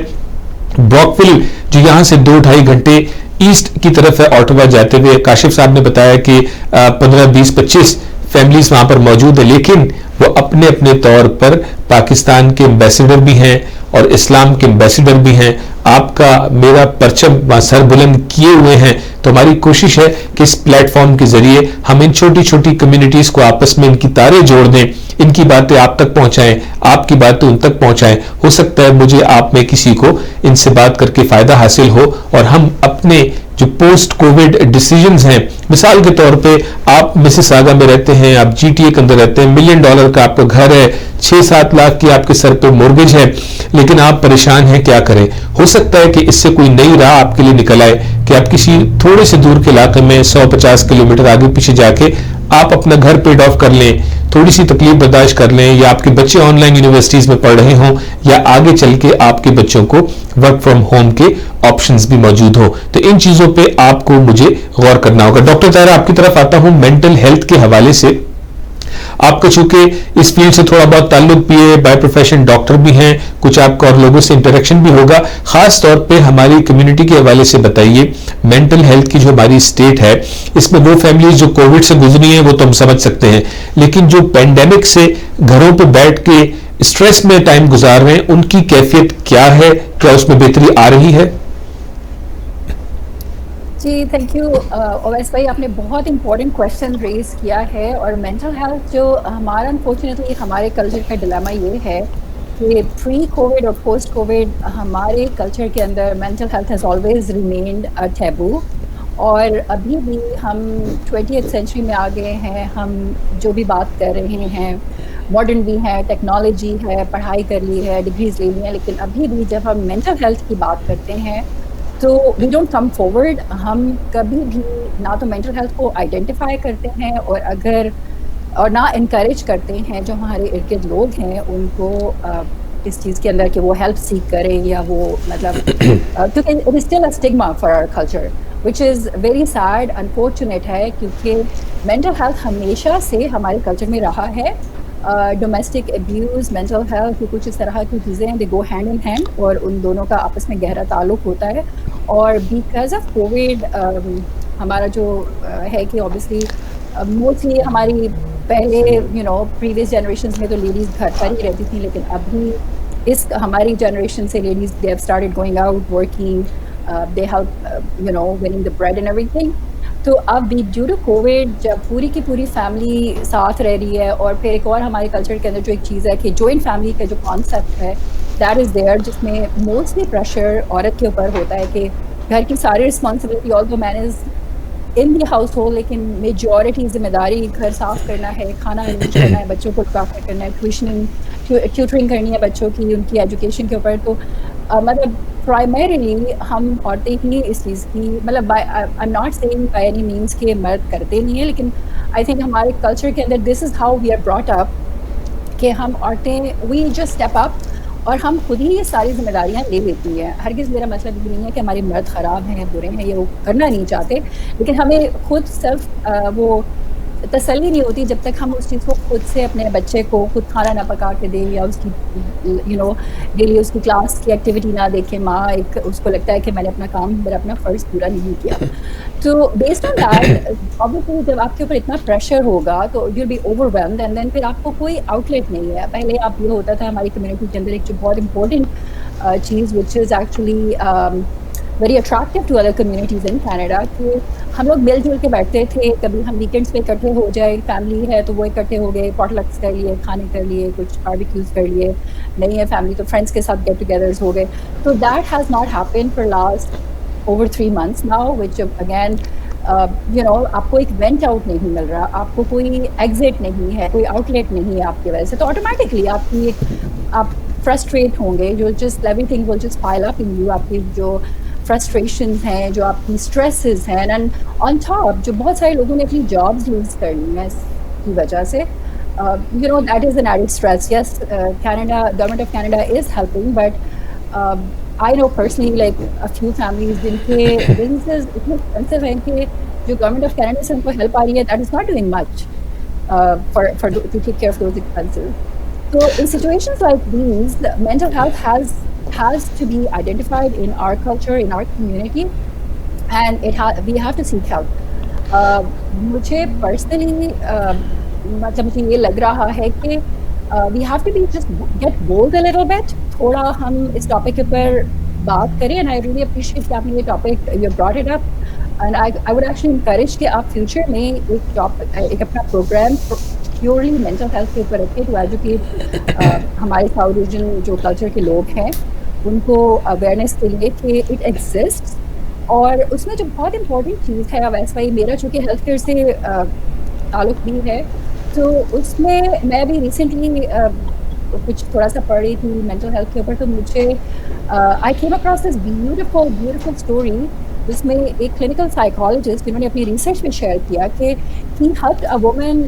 براکویل جو یہاں سے 2-2.5 گھنٹے ایسٹ کی طرف ہے آٹوا جاتے ہوئے, کاشف صاحب نے بتایا کہ 15-20-25 فیملیز وہاں پر موجود ہیں, لیکن وہ اپنے اپنے طور پر پاکستان کے ایمبیسیڈر بھی ہیں اور اسلام کے ایمبیسیڈر بھی ہیں. آپ کا میرا پرچم وہاں سر بلند کیے ہوئے ہیں. تو ہماری کوشش ہے کہ اس پلیٹ فارم کے ذریعے ہم ان چھوٹی چھوٹی کمیونٹیز کو آپس میں ان کی تاریں جوڑ دیں, ان کی باتیں آپ تک پہنچائیں, آپ کی باتیں ان تک پہنچائیں. ہو سکتا ہے مجھے آپ میں کسی کو ان سے بات کر کے فائدہ حاصل ہو, اور ہم اپنے جو پوسٹ کووڈ ڈیسیجنز ہیں, مثال کے طور پہ آپ مسیساگا میں رہتے ہیں, آپ جی ٹی اے کے اندر رہتے ہیں, $1 ملین کا آپ کا گھر ہے, 6-7 لاکھ کی آپ کے سر پہ مورگیج ہے, لیکن آپ پریشان ہیں کیا کریں. ہو سکتا ہے کہ اس سے کوئی نئی راہ آپ کے لیے نکل آئے کہ آپ کسی تھوڑے سے دور کے علاقے میں 150 کلومیٹر آگے پیچھے جا کے آپ اپنا گھر پیڈ آف کر لیں, تھوڑی سی تکلیف برداشت کر لیں, یا آپ کے بچے آن لائن یونیورسٹیز میں پڑھ رہے ہوں, یا آگے چل کے آپ کے بچوں کو ورک فرام ہوم کے آپشنز بھی موجود ہو. تو ان چیزوں پہ آپ کو مجھے غور کرنا ہوگا. ڈاکٹر طاہرہ آپ کی طرف آتا ہوں مینٹل ہیلتھ کے حوالے سے. آپ کا چونکہ اس فیلڈ سے تھوڑا بہت تعلق بھی ہے, بائی پروفیشن ڈاکٹر بھی ہیں, کچھ آپ کا اور لوگوں سے انٹریکشن بھی ہوگا, خاص طور پہ ہماری کمیونٹی کے حوالے سے بتائیے. مینٹل ہیلتھ کی جو ہماری اسٹیٹ ہے, اس میں وہ فیملیز جو کووڈ سے گزری ہیں وہ تو ہم سمجھ سکتے ہیں, لیکن جو پینڈیمک سے گھروں پہ بیٹھ کے اسٹریس میں ٹائم گزار رہے ہیں, ان کی کیفیت کیا ہے, کیا اس میں بہتری آ رہی ہے؟ جی تھینک یو اویس بھائی, آپ نے بہت امپورٹنٹ کویشچن ریز کیا ہے. اور مینٹل ہیلتھ جو ہمارا انفارچونیٹلی ہمارے کلچر کا ڈلیما یہ ہے کہ پری کووڈ اور پوسٹ کووڈ ہمارے کلچر کے اندر mental health has always remained a taboo. اور ابھی بھی ہم 20th سینچری میں آ گئے ہیں, ہم جو بھی بات کر رہے ہیں ماڈرن بھی ہے, ٹیکنالوجی ہے, پڑھائی کر لی ہے, ڈگریز لے لی ہیں, لیکن ابھی بھی جب ہم مینٹل ہیلتھ کی بات کرتے ہیں تو وی ڈونٹ کم فارورڈ. ہم کبھی بھی نہ تو مینٹل ہیلتھ کو آئیڈینٹیفائی کرتے ہیں, اور نہ انکریج کرتے ہیں جو ہمارے ارد گرد لوگ ہیں ان کو اس چیز کے اندر کہ وہ ہیلپ سیک کریں, یا وہ مطلب کیونکہ it is still a stigma for our culture which is very sad, unfortunate ہے, کیونکہ مینٹل ہیلتھ ہمیشہ سے ہمارے کلچر میں رہا ہے. ڈومیسٹک ابیوز, مینٹل ہیلتھ, کچھ اس طرح کی چیزیں دے گو ہینڈ ان ہینڈ, اور ان دونوں کا آپس میں گہرا تعلق ہوتا ہے. اور بیکاز آف کووڈ ہمارا جو ہے کہ اوبیسلی موسٹلی ہماری پہلے پریویس جنریشنز میں تو لیڈیز گھر پر ہی رہتی تھیں, لیکن ابھی اس ہماری جنریشن سے ladies they have started going out working, they help winning the bread and everything. تو اب بھی ڈیو ٹو کووڈ جب پوری کی پوری فیملی ساتھ رہ رہی ہے, اور پھر ایک اور ہمارے کلچر کے اندر جو ایک چیز ہے کہ جوائنٹ فیملی کا جو کانسیپٹ ہے دیٹ از دیئر, جس میں موسٹلی پریشر عورت کے اوپر ہوتا ہے کہ گھر کی ساری responsibility all do manage in the house hold, لیکن میجورٹی ذمہ داری گھر صاف کرنا ہے, کھانا ارینج کرنا ہے, بچوں کو لوک کرنا ہے, ٹیوٹرنگ کرنی ہے بچوں کی, ان کی ایجوکیشن کے اوپر. تو مطلب پرائمریلی ہم عورتیں ہی اس چیز کی مطلب I am not saying by any means کہ مرد کرتے نہیں ہیں, لیکن آئی تھنک ہمارے کلچر کے اندر this is how we are brought up کہ ہم عورتیں وی جسٹ اسٹیپ اپ اور ہم خود ہی یہ ساری ذمہ داریاں لے لیتی ہیں. ہرگز میرا مطلب یہ نہیں ہے کہ ہمارے مرد خراب ہیں, برے ہیں, یہ وہ کرنا نہیں چاہتے, لیکن ہمیں خود سیلف وہ تسلی نہیں ہوتی جب تک ہم اس چیز کو خود سے اپنے بچے کو خود کھانا نہ پکا کے دیں یا اس کی ڈیلی اس کی کلاس کی ایکٹیویٹی نہ دیکھیں. ماں ایک اس کو لگتا ہے کہ میں نے اپنا کام میرا اپنا فرض پورا نہیں کیا. تو بیسڈ آن دیٹ آبویسلی جب آپ کے اوپر اتنا پریشر ہوگا تو you will be overwhelmed and then پھر آپ کو کوئی آؤٹ لیٹ نہیں ہے. پہلے آپ یہ ہوتا تھا ہماری کمیونٹی کے اندر ایک جو بہت امپورٹنٹ چیز which is actually very attractive to other communities in Canada کہ ہم لوگ مل جل کے بیٹھتے تھے. کبھی ہم ویکینڈس پہ اکٹھے ہو جائے, فیملی ہے تو وہ اکٹھے ہو گئے, پاٹ لکس کر لیے, کھانے کر لیے, کچھ باربیکیوز کر لیے. نہیں ہے فیملی تو فرینڈس کے ساتھ گیٹ ٹوگیدرز ہو گئے. تو that has not happen for last over 3 months now, which again آپ کو ایک وینٹ آؤٹ نہیں مل رہا, آپ کو کوئی ایگزٹ نہیں ہے, کوئی آؤٹ لیٹ نہیں ہے آپ کی وجہ سے. تو آٹومیٹکلی آپ فرسٹریٹ ہوں گے, جو just everything will just pile up in you. آپ کی جو فرسٹریشنز ہیں, جو آپ کی اسٹریسز ہیں, اینڈ آن ٹاپ جو بہت سارے لوگوں نے اپنی جابس لوز کر لی ہیں اس کی وجہ سے. That is an added stress. Yes, Canada government of Canada is helping, but I know personally like a few families جن کے بزنسز اتنے ایکسپینسو ہیں کہ جو گورنمنٹ آف کینیڈا سے ان کو ہیلپ آ رہی ہے that is not doing much for to take care of those expenses. So in situations like these, mental health has to be identified in our culture, in our community, and we have to seek help. مجھے personally مطلب مجھے یہ لگ رہا ہے کہ we have to be just get bold a little bit. تھوڑا ہم اس ٹاپک کے اوپر بات کریں, and I really appreciate کہ آپ نے یہ topic you brought it up, and I would actually encourage کہ آپ فیوچر میں ایک اپنا پروگرام پیورلی مینٹل ہیلتھ کے اوپر رکھے ٹو ایجوکیٹ ہمارے ساؤتھ ریجن جو کلچر کے لوگ ہیں ان کو اویئرنیس کے لیے کہ اٹ ایگزسٹ. اور اس میں جو بہت امپورٹنٹ چیز ہے, ویسے بھائی میرا چونکہ ہیلتھ کیئر سے تعلق بھی ہے, تو اس میں میں بھی ریسنٹلی کچھ تھوڑا سا پڑھ رہی تھی مینٹل ہیلتھ کے اوپر, تو مجھے I came across this beautiful story جس میں ایک کلینکل سائیکالوجسٹ جنہوں نے اپنی ریسرچ میں شیئر کیا کہ he helped a woman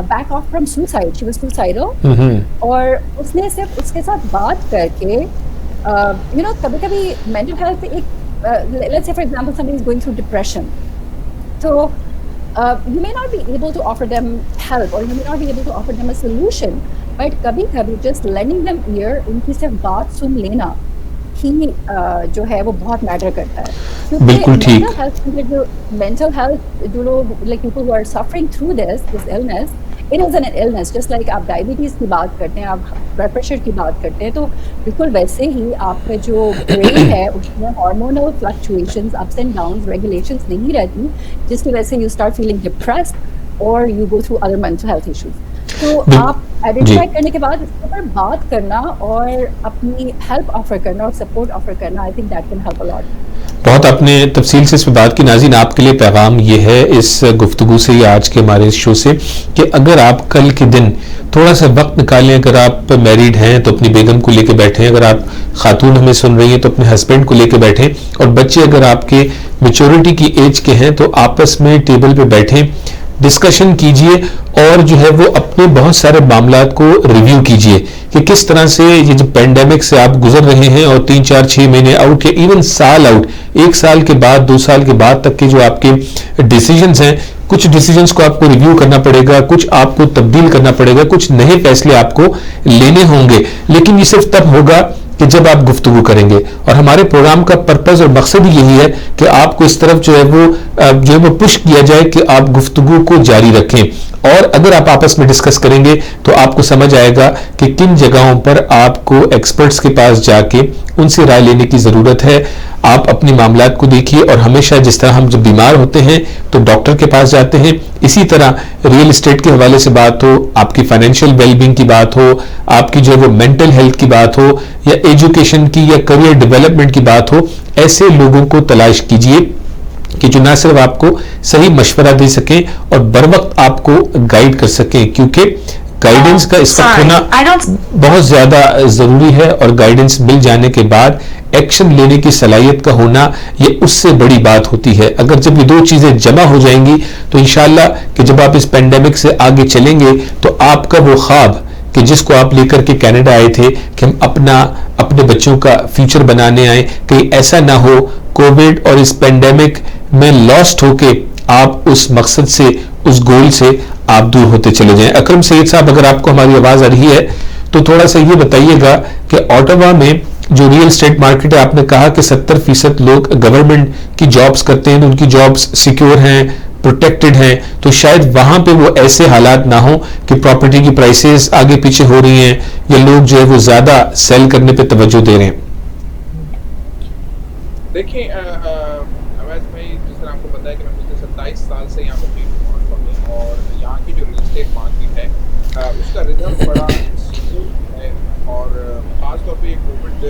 back off from suicide. She was suicidal, اور اس نے صرف اس کے ساتھ بات کر کے کبھی کبھی مینٹل ہیلتھ ایک let's say for example somebody is going through depression, so you may not be able to offer them help or you may not be able to offer them a solution, but kabhi kabhi just lending them ear, unki صرف بات سن لینا ہی جو ہے وہ بہت metre کرتا ہے. بالکل ٹھیک. مینٹل ہیلتھ جو لوگ like people who are suffering through this illness, it is an illness just like آپ ڈائبٹیز کی بات کرتے ہیں, آپ بلڈ پریشر کی بات کرتے ہیں, تو بالکل ویسے ہی آپ کا جو برین ہے اس میں hormonal fluctuations, ups and Downs, regulations نہیں رہتی, جس کی وجہ سے یو اسٹارٹ فیلنگ ڈپریسڈ اور you go through other mental health issues. تو آپ آئیڈینٹیفائی کرنے کے بعد اس کے اوپر بات کرنا اور اپنی ہیلپ آفر کرنا اور سپورٹ آفر کرنا, I think that can help a lot. بہت آپ نے تفصیل سے اس پہ بات کی. ناظرین, آپ کے لیے پیغام یہ ہے اس گفتگو سے یا آج کے ہمارے اس شو سے کہ اگر آپ کل کے دن تھوڑا سا وقت نکالیں, اگر آپ میریڈ ہیں تو اپنی بیگم کو لے کے بیٹھیں, اگر آپ خاتون ہمیں سن رہی ہیں تو اپنے ہسبینڈ کو لے کے بیٹھیں, اور بچے اگر آپ کے میچورٹی کی ایج کے ہیں تو آپس میں ٹیبل پہ بیٹھیں, ڈسکشن کیجئے, اور جو ہے وہ اپنے بہت سارے معاملات کو ریویو کیجئے کہ کس طرح سے یہ جو پینڈیمک سے آپ گزر رہے ہیں, اور 3 4 6 مہینے آؤٹ یا ایون سال آؤٹ, 1 سال کے بعد 2 سال کے بعد تک کے جو آپ کے ڈیسیجنز ہیں, کچھ ڈیسیجنز کو آپ کو ریویو کرنا پڑے گا, کچھ آپ کو تبدیل کرنا پڑے گا, کچھ نئے فیصلے آپ کو لینے ہوں گے, لیکن یہ صرف تب ہوگا کہ جب آپ گفتگو کریں گے. اور ہمارے پروگرام کا پرپز اور مقصد ہی یہی ہے کہ آپ کو اس طرف جو ہے وہ پش کیا جائے کہ آپ گفتگو کو جاری رکھیں, اور اگر آپ آپس میں ڈسکس کریں گے تو آپ کو سمجھ آئے گا کہ کن جگہوں پر آپ کو ایکسپرٹس کے پاس جا کے ان سے رائے لینے کی ضرورت ہے. آپ اپنے معاملات کو دیکھیے, اور ہمیشہ جس طرح ہم جب بیمار ہوتے ہیں تو ڈاکٹر کے پاس جاتے ہیں, اسی طرح ریئل اسٹیٹ کے حوالے سے بات ہو, آپ کی فائنینشیل ویل بینگ کی بات ہو, آپ کی جو ہے وہ مینٹل ہیلتھ کی بات ہو, یا ایجوکیشن کی یا کریئر ڈیولپمنٹ کی بات ہو, ایسے لوگوں کو تلاش کیجئے کہ جو نہ صرف آپ کو صحیح مشورہ دے سکیں اور بر وقت آپ کو گائیڈ کر سکیں, کیونکہ گائیڈنس کا اس وقت ہونا بہت زیادہ ضروری ہے, اور گائیڈنس مل جانے کے بعد ایکشن لینے کی صلاحیت کا ہونا یہ اس سے بڑی بات ہوتی ہے. اگر جب یہ دو چیزیں جمع ہو جائیں گی تو انشاءاللہ کہ جب آپ اس پینڈیمک سے آگے چلیں گے تو آپ کا وہ خواب کہ جس کو آپ لے کر کے کینیڈا آئے تھے کہ ہم اپنے بچوں کا فیوچر بنانے آئے, کہیں ایسا نہ ہو کووڈ اور اس پینڈیمک میں لاسٹ ہو کے آپ اس مقصد سے, اس گول سے آپ دور ہوتے چلے جائیں. اکرم سید صاحب, اگر آپ کو ہماری آواز آ رہی ہے تو تھوڑا سا یہ بتائیے گا کہ اوٹاوا میں جو ریئل اسٹیٹ مارکیٹ ہے, آپ نے کہا کہ 70% لوگ گورنمنٹ کی جابز کرتے ہیں, ان کی جابز سیکیور ہیں, پروٹیکٹڈ ہیں, تو شاید وہاں پہ وہ ایسے حالات نہ ہوں کہ پراپرٹی کی پرائسز آگے پیچھے ہو رہی ہیں یا لوگ جو ہے وہ زیادہ سیل کرنے پہ توجہ دے رہے ہیں. دیکھیں اویس بھائی, جس طرح آپ کو پتا ہے کہ میں پچھلے 27 سال سے یہاں مقیم ہوں, اور یہاں کی جو ریئل اسٹیٹ مارکیٹ ہے اس کا ردھم بڑا اسموتھ ہے, اور خاص طور پہ کووڈ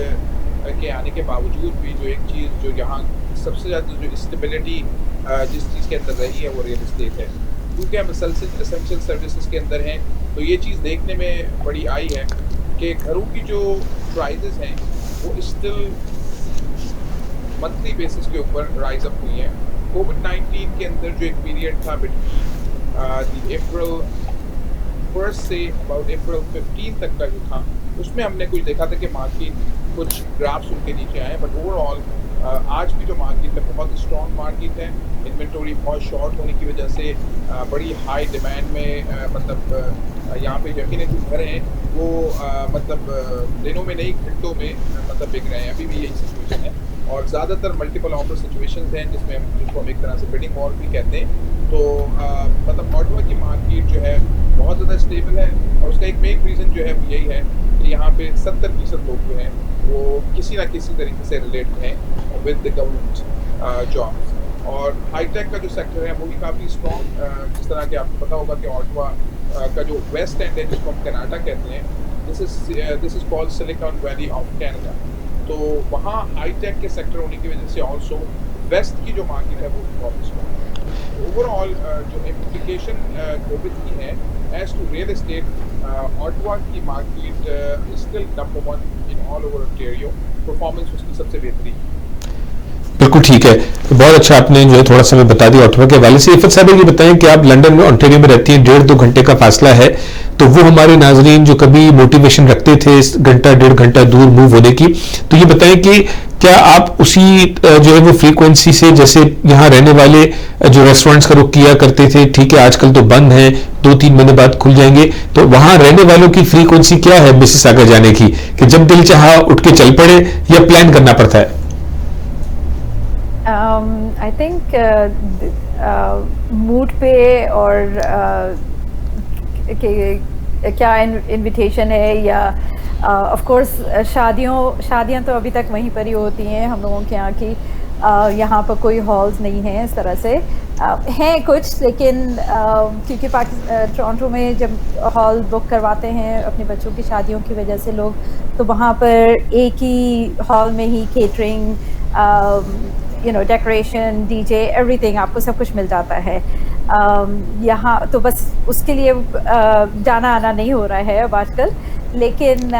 کے آنے کے باوجود بھی جو ایک چیز جو یہاں سب سے زیادہ جو اسٹیبلٹی جس چیز کے اندر رہی ہے وہ ریئل اسٹیٹ ہے. کیونکہ ہم اسینشیل سروسز کے اندر ہیں تو یہ چیز دیکھنے میں بڑی آئی ہے کہ گھروں کی جو پرائزز ہیں وہ اسٹل منتھلی بیسس کے اوپر رائز اپ ہوئی ہیں. کووڈ-19 کے اندر جو ایک پیریڈ تھا بٹوین اپریل 1 سے اباؤٹ اپریل 15 تک کا جو تھا, اس میں ہم نے کچھ دیکھا تھا کہ مارکیٹ کچھ گرافس ان کے نیچے آئے, بٹ اوور آل آج بھی جو مارکیٹ ہے بہت اسٹرانگ مارکیٹ ہے. انوینٹوری بہت شارٹ ہونے کی وجہ سے بڑی ہائی ڈیمانڈ میں مطلب یہاں پہ یقیناً جو گھر ہیں وہ مطلب دنوں میں نہیں گھنٹوں میں مطلب بک رہے ہیں. ابھی بھی یہی سچویشن ہے, اور زیادہ تر ملٹیپل آفر سچویشنز ہیں جس کو ہم ایک طرح سے بڈنگ وار بھی کہتے ہیں. تو مطلب اوٹاوا کی مارکیٹ جو ہے بہت زیادہ اسٹیبل ہے, اور اس کا ایک مین ریزن جو ہے وہ یہی ہے کہ یہاں پہ 70% لوگ جو ہیں وہ کسی نہ کسی طریقے سے ریلیٹڈ ہیں ود دی گورنمنٹ جابس. اور ہائی ٹیک کا جو سیکٹر ہے وہ بھی کافی اسٹرانگ, جس طرح کہ آپ کو پتا ہوگا کہ اوٹاوا کا جو ویسٹ اینڈ ہے جس کو ہم کینیڈا کہتے ہیں, this is called Silicon Valley of Canada. تو وہاں ہائی ٹیک کے سیکٹر ہونے کی وجہ سے آلسو ویسٹ کی جو مارکیٹ ہے وہ بہت اسٹرانگ ہے. اوور آل جو امپلیکیشن کووڈ کی ہے as to real estate, Ottawa کی market still number 1 in all over Ontario. Performance اس کی سب سے بہترین. بالکل ٹھیک ہے, بہت اچھا آپ نے جو ہے تھوڑا سا میں بتا دیا اوٹاوا کے حوالے سے. عفت صاحب یہ بتائیں کہ آپ لنڈن میں انٹیریو میں رہتی ہیں, 1.5-2 گھنٹے کا فاصلہ ہے, تو وہ ہمارے ناظرین جو کبھی موٹیویشن رکھتے تھے اس گھنٹہ 1.5 گھنٹہ دور موو ہونے کی, تو یہ بتائیں کہ کیا آپ اسی جو ہے وہ فریکوینسی سے جیسے یہاں رہنے والے جو ریسٹورینٹس کا رخ کیا کرتے تھے, ٹھیک ہے آج کل تو بند ہیں, 2-3 مہینے بعد کھل جائیں گے, تو وہاں رہنے والوں کی فریکوینسی کیا ہے مسیساگا جانے کی, کہ جب دل چاہا اٹھ کے چل پڑے یا پلان کرنا پڑتا ہے؟ I think موڈ پہ اور کیا انویٹیشن ہے, یا آف کورس شادیاں تو ابھی تک وہیں پر ہی ہوتی ہیں ہم لوگوں کے یہاں کی. یہاں پر کوئی ہالز نہیں ہیں اس طرح سے, ہیں کچھ, لیکن کیونکہ ٹورانٹو میں جب ہال بک کرواتے ہیں اپنے بچوں کی شادیوں کی وجہ سے لوگ, تو وہاں پر ایک ہی ہال میں ہی کیٹرنگ, ڈیکوریشن, ڈی جے, ایوری تھنگ آپ کو سب کچھ مل جاتا ہے. یہاں تو بس اس کے لیے جانا آنا نہیں ہو رہا ہے اب آج کل. لیکن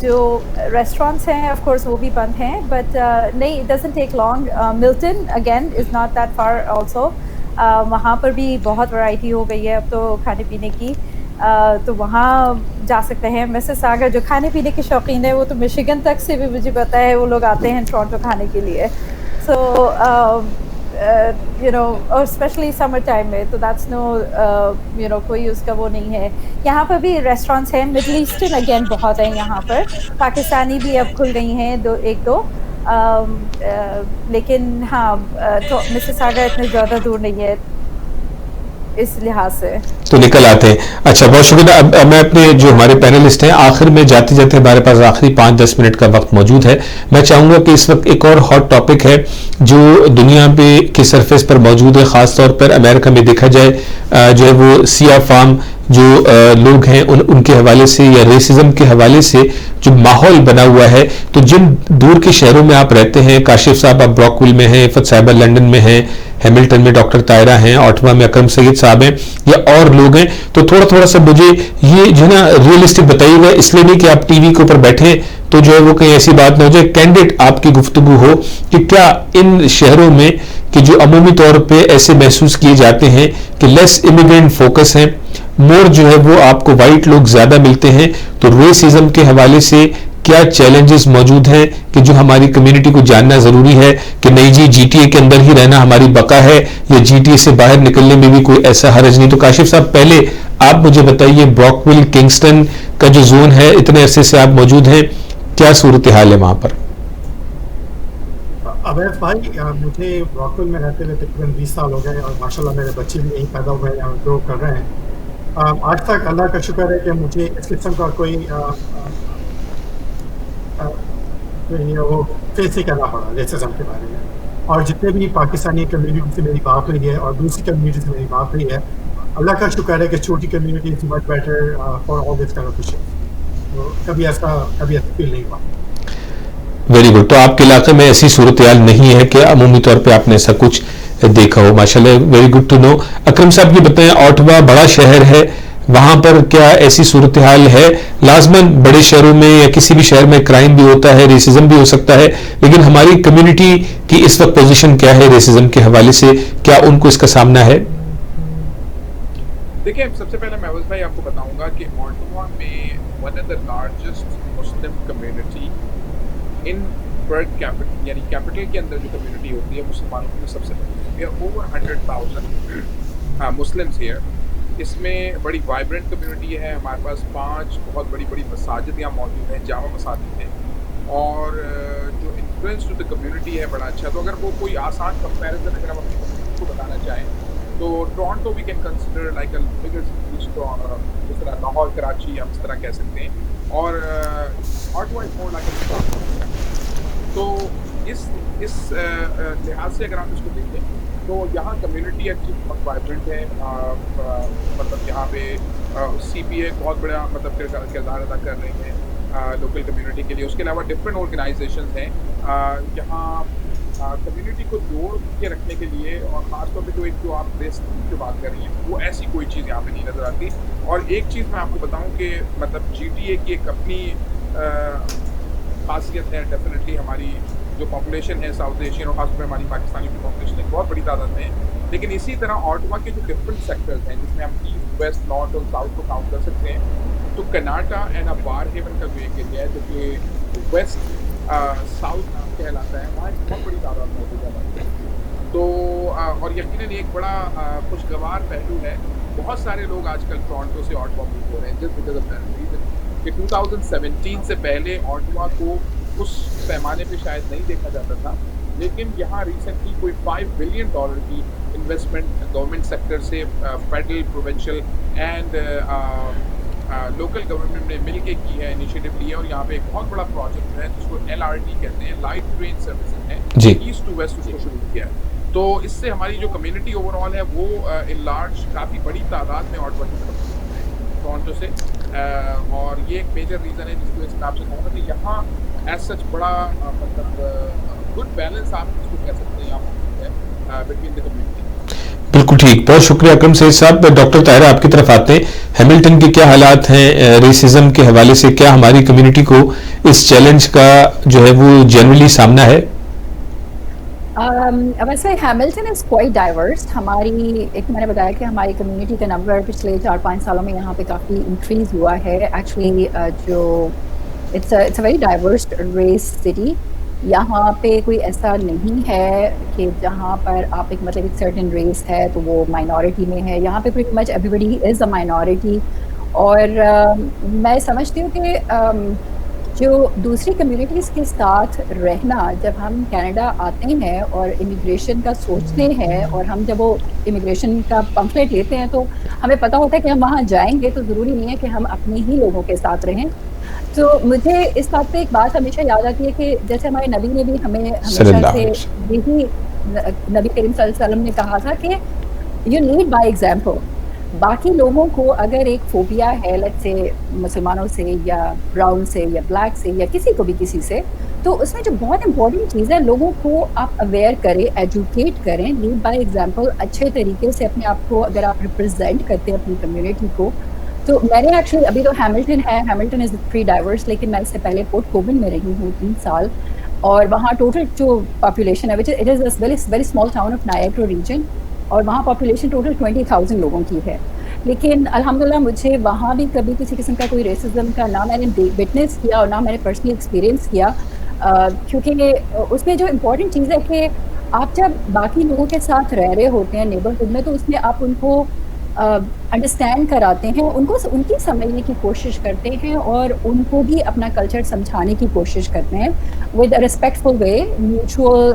جو ریسٹورینٹس ہیں آف کورس وہ بھی بند ہیں, بٹ نہیں, it doesn't take long. Milton again is not that for also, وہاں پر بھی بہت ورائٹی ہو گئی ہے اب تو کھانے پینے کی, تو وہاں جا سکتے ہیں. مسیساگا جو کھانے پینے کے شوقین ہے وہ تو مشیگن تک سے بھی مجھے پتا ہے وہ لوگ آتے ہیں ٹورانٹو کھانے کے لیے. سو اور اسپیشلی سمر ٹائم میں تو دیٹس نو کوئی اس کا وہ نہیں ہے. یہاں پر بھی ریسٹورینٹس ہیں, مڈل ایسٹرن اگین بہت ہیں یہاں پر, پاکستانی بھی اب کھل گئی ہیں 1-2, لیکن ہاں مسیساگا اتنے زیادہ دور نہیں ہے اس لحاظ سے, تو نکل آتے ہیں. اچھا بہت شکریہ. اب میں اپنے جو ہمارے پینلسٹ ہیں آخر میں جاتے جاتے ہمارے پاس آخری 5-10 منٹ کا وقت موجود ہے, میں چاہوں گا کہ اس وقت ایک اور ہاٹ ٹاپک ہے جو دنیا پہ کے سرفیس پر موجود ہے, خاص طور پر امریکہ میں دیکھا جائے جو ہے وہ سیاہ فام جو لوگ ہیں ان کے حوالے سے یا ریسزم کے حوالے سے جو ماحول بنا ہوا ہے. تو جن دور کے شہروں میں آپ رہتے ہیں, کاشف صاحب آپ براکویل میں ہیں, عفت صاحبہ لنڈن میں ہیں, हैमिल्टन में डॉक्टर तायरा हैं, ऑटवा में अकरम सैयद साहब हैं या और लोग हैं, तो थोड़ा सा मुझे ये जो है ना रियलिस्टिक बताइएगा, इसलिए नहीं कि आप टीवी के ऊपर बैठे तो जो है वो कहीं ऐसी बात ना हो जाए, कैंडिड आपकी गुफ्तगू हो कि क्या इन शहरों में कि जो अमूमी तौर पे ऐसे महसूस किए जाते हैं कि लेस इमिग्रेंट फोकस है, मोर जो है वो आपको वाइट लोग ज्यादा मिलते हैं, तो रेसिज्म के हवाले से क्या चैलेंजेस मौजूद हैं कि जो हमारी कम्युनिटी को जानना जरूरी है कि नहीं जी जीटीए के अंदर ही रहना हमारी बका है या जीटीए से बाहर निकलने में भी कोई ऐसा हर्ज नहीं? तो काशिफ साहब पहले आप मुझे बताइए, ब्रॉकविल किंगस्टन का जो जोन है, इतने अरसे से आप मौजूद हैं, क्या सूरत हाल है वहां पर? अवैध भाई, मुझे ब्रॉकविल में रहते हुए तकरीबन 20 साल हो गए और माशाल्लाह मेरे बच्चे भी यहीं पैदा हुए हैं और ग्रो कर रहे हैं। आज तक अल्लाह का शुक्र है कि मुझे इस किस्म का कोई वो फेस ही करना पड़ा रेसिज्म के बारे में। और जितने भी पाकिस्तानी कम्युनिटी से मेरी बात हुई है और दूसरी कम्युनिटी से मेरी बात हुई है, अल्लाह का शुक्र है कि छोटी community is much better for all this kind of issues. तो कभी ऐसा फील नहीं हुआ। Very good. तो आपके इलाके में ऐसी सूरत हाल नहीं है कि अमूमी तौर पे आपने ऐसा कुछ देखा हो? माशाल्लाह, वेरी गुड टू नो। अकरम साहब ये बताएं, ऑटवा बड़ा शहर है, वहां पर क्या ऐसी सूरत हाल है? लाजमन बड़े शहरों में या किसी भी शहर में क्राइम भी होता है, रेसिज्म भी हो सकता है, लेकिन हमारी कम्युनिटी की इस वक्त पोजीशन क्या है रेसिज्म के हवाले से? क्या उनको इसका सामना है? देखिए, सबसे पहले महबूब भाई आपको बताऊंगा कि ऑटवा में one of the largest Muslim community in world capital, यानी कैपिटल के अंदर जो कम्युनिटी होती है मुसलमानों की सबसे बड़ी, ओवर 100,000 मुस्लिम्स हियर। इसमें बड़ी वाइब्रेंट कम्युनिटी है। हमारे पास 5 बहुत बड़ी बड़ी मसाजिद यहाँ मौजूद हैं, जामा मसाजिद हैं, और जो इन्फ्लुएंस टू द कम्युनिटी है बड़ा अच्छा। तो अगर वो कोई आसान कंपैरिजन अगर हम अपनी कम्युनिटी को बताना चाहें तो Toronto we can consider like a bigger city, जिस तरह लाहौर, कराची हम इस तरह कह सकते हैं, और ऑटवा इज मोर लाइक अ। तो इस लिहाज से अगर आप इसको देखें तो यहाँ कम्युनिटी एक्चुअली बहुत वाइब्रेंट है। मतलब यहाँ पे CPA बहुत बड़ा मतलब किरदार अदा कर रही है लोकल कम्युनिटी के लिए। उसके अलावा डिफरेंट ऑर्गेनाइजेशंस हैं यहाँ कम्युनिटी को जोड़ के रखने के लिए, और ख़ासतौर पे जो आप रेस की बात कर रही हैं, वो ऐसी कोई चीज़ यहाँ पे नहीं नज़र आती। और एक चीज़ मैं आपको बताऊँ कि मतलब GTA की एक अपनी खासियत है। डेफिनेटली हमारी जो पॉपुलेशन है साउथ एशियन और खासतौर पर हमारी पाकिस्तानी की पॉपुलेशन एक बहुत बड़ी तादाद में है, लेकिन इसी तरह ऑटवा के जो डिफरेंट सेक्टर्स हैं जिसमें हम ईस्ट, वेस्ट, नॉर्थ और साउथ को काउंट कर सकते हैं, तो कनाडा एंड बार हेवन का जो एक एरिया है जो कि वेस्ट साउथ कहलाता है, वहाँ एक बहुत बड़ी तादाद मौजूद है। तो और यकीनन एक बड़ा खुशगवार पहलू है, बहुत सारे लोग आजकल टोरंटो से ऑटवा मूव हो रहे हैं just because of that reason कि 2017 से पहले ऑटवा को उस पैमाने पे शायद नहीं देखा जाता था, लेकिन यहाँ रिसेंटली कोई $5 बिलियन की इन्वेस्टमेंट गवर्नमेंट सेक्टर से federal, provincial and local government ने मिल के की है, इनिशिएटिव ली है। और यहाँ पे एक बहुत बड़ा प्रोजेक्ट है जिसको LRT कहते हैं, लाइट ट्रेन सर्विसेज है, ईस्ट टू वेस्ट उसको शुरू किया है। तो इससे हमारी जो कम्युनिटी ओवरऑल है वो इन लार्ज काफ़ी बड़ी तादाद में ऑटवा की तरफ टोरंटो से, और ये एक मेजर रीज़न है जिसकी वजह से मैं आपसे कहूँगा कि यहाँ एज सच बड़ा मतलब गुड बैलेंस आप इसको कह सकते हैं यहाँ बिटवीन द कम्युनिटी। बिल्कुल ठीक, बहुत शुक्रिया अकरम सैयद साहब। डॉक्टर ताहिरा आपकी तरफ आते हैं, हैमिल्टन के क्या हालात हैं रेसिज्म के हवाले से? क्या हमारी कम्युनिटी को इस चैलेंज का जो है वो जनरली सामना है? वैसे हैमिल्टन इज़ क्वाइट डाइवर्स। हमारी एक मैंने बताया कि हमारी कम्युनिटी का नंबर पिछले 4-5 सालों में यहाँ पे काफ़ी इंक्रीज़ हुआ है। एक्चुअली जो it's a very diverse race city. यहाँ पे कोई ऐसा नहीं है कि जहाँ पर आप एक मतलब एक सर्टेन रेस है तो वो माइनॉरिटी में है। यहाँ पे pretty much everybody is a minority. और मैं समझती हूँ कि जो दूसरी कम्युनिटीज़ के साथ रहना, जब हम कनाडा आते हैं और इमिग्रेशन का सोचते हैं और हम जब वो इमिग्रेशन का पम्फलेट लेते हैं तो हमें पता होता है कि हम वहाँ जाएंगे तो ज़रूरी नहीं है कि हम अपने ही लोगों के साथ रहें। तो मुझे इस बात पे एक बात हमेशा याद आती है कि जैसे हमारे नबी ने भी हमें हमेशा से यही नबी करीम सल्लल्लाहु अलैहि वसल्लम ने कहा था कि यू लीड बाय एग्जाम्पल। باقی لوگوں کو اگر ایک فوبیا ہے لیٹس سے مسلمانوں سے یا براؤن سے یا بلیک سے یا کسی کو بھی کسی سے, تو اس میں جو بہت امپورٹنٹ چیز ہے لوگوں کو آپ اویئر کریں, ایجوکیٹ کریں, لیڈ بائی ایگزامپل. اچھے طریقے سے اپنے آپ کو اگر آپ ریپرزینٹ کرتے ہیں اپنی کمیونٹی کو. تو میں نے ایکچولی ابھی تو ہیملٹن ہے, ہیملٹن از پری ڈائیورس, لیکن میں اس سے پہلے پورٹ کوون میں رہی ہوں 3 سال, اور وہاں ٹوٹل جو پاپولیشن ہے which it is very small town of Niagara region, اور وہاں پاپولیشن ٹوٹل 20,000 لوگوں کی ہے. لیکن الحمدللہ مجھے وہاں بھی کبھی کسی قسم کا کوئی ریسزم کا نہ میں نے وٹنس کیا اور نہ میں نے پرسنلی ایکسپیرینس کیا, کیونکہ اس میں جو امپورٹنٹ چیز ہے کہ آپ جب باقی لوگوں کے ساتھ رہ رہے ہوتے ہیں نیبرہڈ میں, تو اس میں آپ ان کو انڈرسٹینڈ کراتے ہیں, ان کو ان کی سمجھنے کی کوشش کرتے ہیں, اور ان کو بھی اپنا کلچر سمجھانے کی کوشش کرتے ہیں with a respectful way, mutual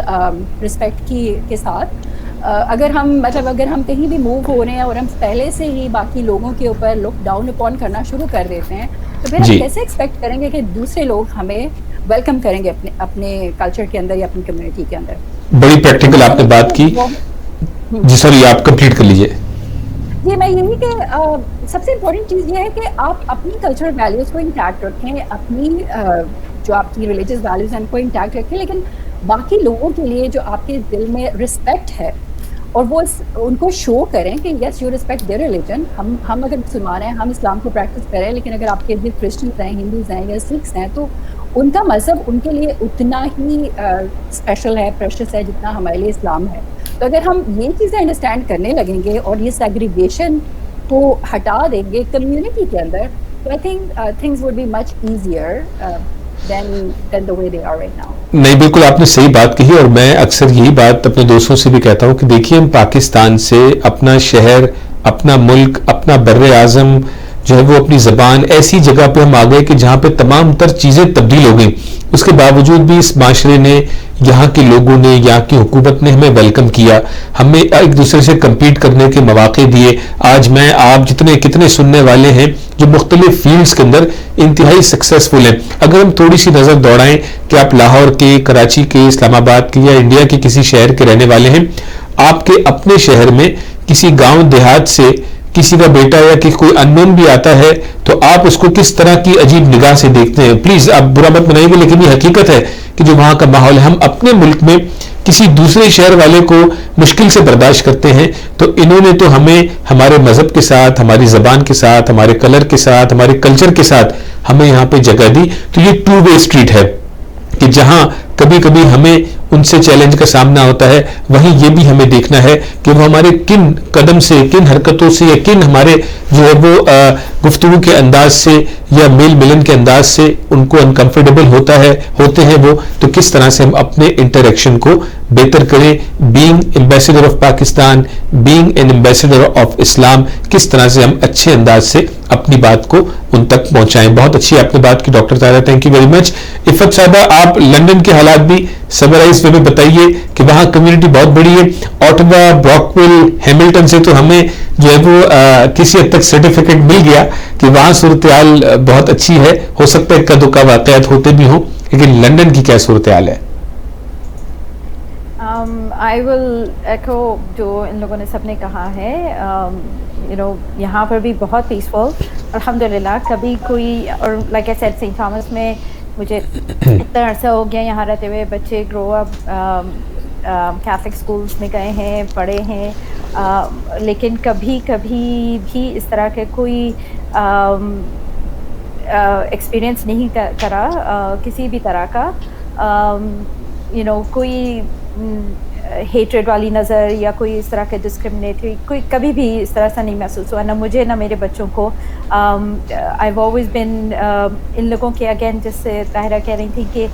respect کے ساتھ. اگر ہم کہیں بھی موو ہو رہے ہیں اور ہم پہلے سے ہی باقی لوگوں کے اوپر لک ڈاؤن اپون کرنا شروع کر دیتے ہیں, تو پھر ہم کیسے ایکسپیکٹ کریں گے کہ دوسرے لوگ ہمیں ویلکم کریں گے اپنے کلچر کے اندر یا اپنی کمیونٹی کے اندر. بڑی پریکٹیکل آپ نے بات کی. جی سر, آپ کمپلیٹ کر لیجئے. جی میں یہی کہ سب سے امپورٹنٹ چیز یہ ہے کہ آپ اپنی کلچرل ویلیوز کو انٹیکٹ رکھیں, اپنی جو آپ کی ریلیجیس ویلیوز ہیں ان کو انٹیکٹ رکھیں, لیکن باقی لوگوں کے لیے جو آپ کے دل میں رسپیکٹ ہے اور وہ ان کو شو کریں کہ yes you respect their religion. ہم اگر مسلمان ہیں, ہم اسلام کو پریکٹس کریں, لیکن اگر آپ کے ادھر کرسچنز ہیں, ہندوز ہیں یا سکھس ہیں, تو ان کا مذہب ان کے لیے اتنا ہی اسپیشل ہے, پریشس ہے, جتنا ہمارے لیے اسلام ہے. تو اگر ہم یہ چیزیں انڈرسٹینڈ کرنے لگیں گے اور یہ سیگریگیشن کو ہٹا دیں گے کمیونٹی کے اندر, تو I think things would be much easier than the way they are right now. نہیں, بالکل آپ نے صحیح بات کہی, اور میں اکثر یہی بات اپنے دوستوں سے بھی کہتا ہوں کہ دیکھیے ہم پاکستان سے اپنا شہر, اپنا ملک, اپنا بر اعظم جو ہے وہ اپنی زبان, ایسی جگہ پہ ہم آ گئے کہ جہاں پہ تمام تر چیزیں تبدیل ہو گئیں. اس کے باوجود بھی اس معاشرے نے, یہاں کے لوگوں نے, یہاں کی حکومت نے ہمیں ویلکم کیا, ہمیں ایک دوسرے سے کمپیٹ کرنے کے مواقع دیے. آج میں آپ کتنے سننے والے ہیں جو مختلف فیلڈز کے اندر انتہائی سکسیسفل ہیں. اگر ہم تھوڑی سی نظر دوڑائیں کہ آپ لاہور کے, کراچی کے, اسلام آباد کے یا انڈیا کے کسی شہر کے رہنے والے ہیں, آپ کے اپنے شہر میں کسی گاؤں دیہات سے کسی کا بیٹا یا کہ کوئی اننون بھی آتا ہے, تو آپ اس کو کس طرح کی عجیب نگاہ سے دیکھتے ہیں. پلیز آپ برا مت منائیں گے, لیکن یہ حقیقت ہے کہ جو وہاں کا ماحول ہے, ہم اپنے ملک میں کسی دوسرے شہر والے کو مشکل سے برداشت کرتے ہیں, تو انہوں نے تو ہمیں ہمارے مذہب کے ساتھ, ہماری زبان کے ساتھ, ہمارے کلر کے ساتھ, ہمارے کلچر کے ساتھ ہمیں یہاں پہ جگہ دی. تو یہ 2 وے اسٹریٹ ہے کہ جہاں کبھی کبھی ہمیں ان سے چیلنج کا سامنا ہوتا ہے, وہیں یہ بھی ہمیں دیکھنا ہے کہ وہ ہمارے کن قدم سے, کن حرکتوں سے, یا کن ہمارے جو ہے وہ گفتگو کے انداز سے یا میل ملن کے انداز سے ان کو انکمفرٹیبل ہوتے ہیں وہ, تو کس طرح سے ہم اپنے انٹریکشن کو بہتر کریں. Being ambassador of Pakistan, being an ambassador of Islam, کس طرح سے ہم اچھے انداز سے اپنی بات کو ان تک پہنچائیں. بہت اچھی آپ نے بات کی doctor Tahira, thank you very much. Iffat صاحبہ, آپ لندن کے حالات بھی سمرائز میں بتائیے کہ وہاں کمیونٹی بہت بڑی ہے. آٹوا, بروکویل, ہیملٹن سے تو ہمیں جو ہے وہ کسی حد تک سرٹیفکیٹ مل گیا کہ وہاں صورتحال بہت اچھی ہے. ہو سکتا ہے اکا دکا واقعات ہوتے بھی ہوں, لیکن لندن کی کیا صورتحال ہے؟ I will echo جو ان لوگوں نے سب نے کہا ہے. یہاں پر بھی بہت پیسفل الحمدللہ. کبھی کوئی, اور like I said Saint Thomas میں مجھے اتنا عرصہ ہو گیا یہاں رہتے ہوئے, بچے گرو اپ کیتھولک اسکولس میں گئے ہیں, پڑھے ہیں, لیکن کبھی بھی اس طرح کے کوئی ایکسپیرئنس نہیں کرا کسی بھی طرح کا. کوئی ہیٹریڈ والی نظر یا کوئی اس طرح کے ڈسکرمنیٹری کوئی کبھی بھی اس طرح سے نہیں محسوس ہوا, نہ مجھے نہ میرے بچوں کو. آئی ہیو آلویز بین ان لوگوں کے, اگین جس سے طاہرہ کہہ رہی تھی کہ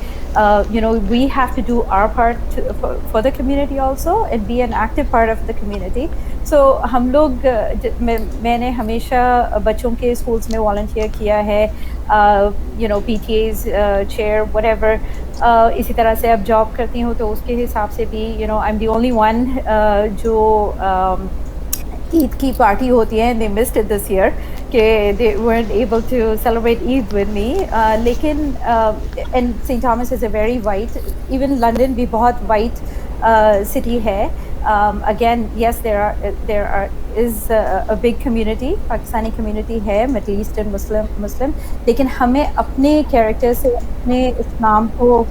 we have to do our part for the community also and be an active part of the community. So ہم لوگ, میں نے ہمیشہ بچوں کے اسکولس میں والنٹیئر کیا ہے, P T as chair what ever. اسی طرح سے اب جاب کرتی ہوں تو اس کے حساب سے بھی I am the only one جو عید کی پارٹی ہوتی ہے, they missed it this year کہ they weren't able to celebrate Eid with me. لیکن and Saint Thomas is a very white, even London بھی بہت وائٹ سٹی ہے, again, yes, there is a big community, Pakistani community है, Middle Eastern Muslim, लेकिन हमें अपने character से अपने इस्लाम को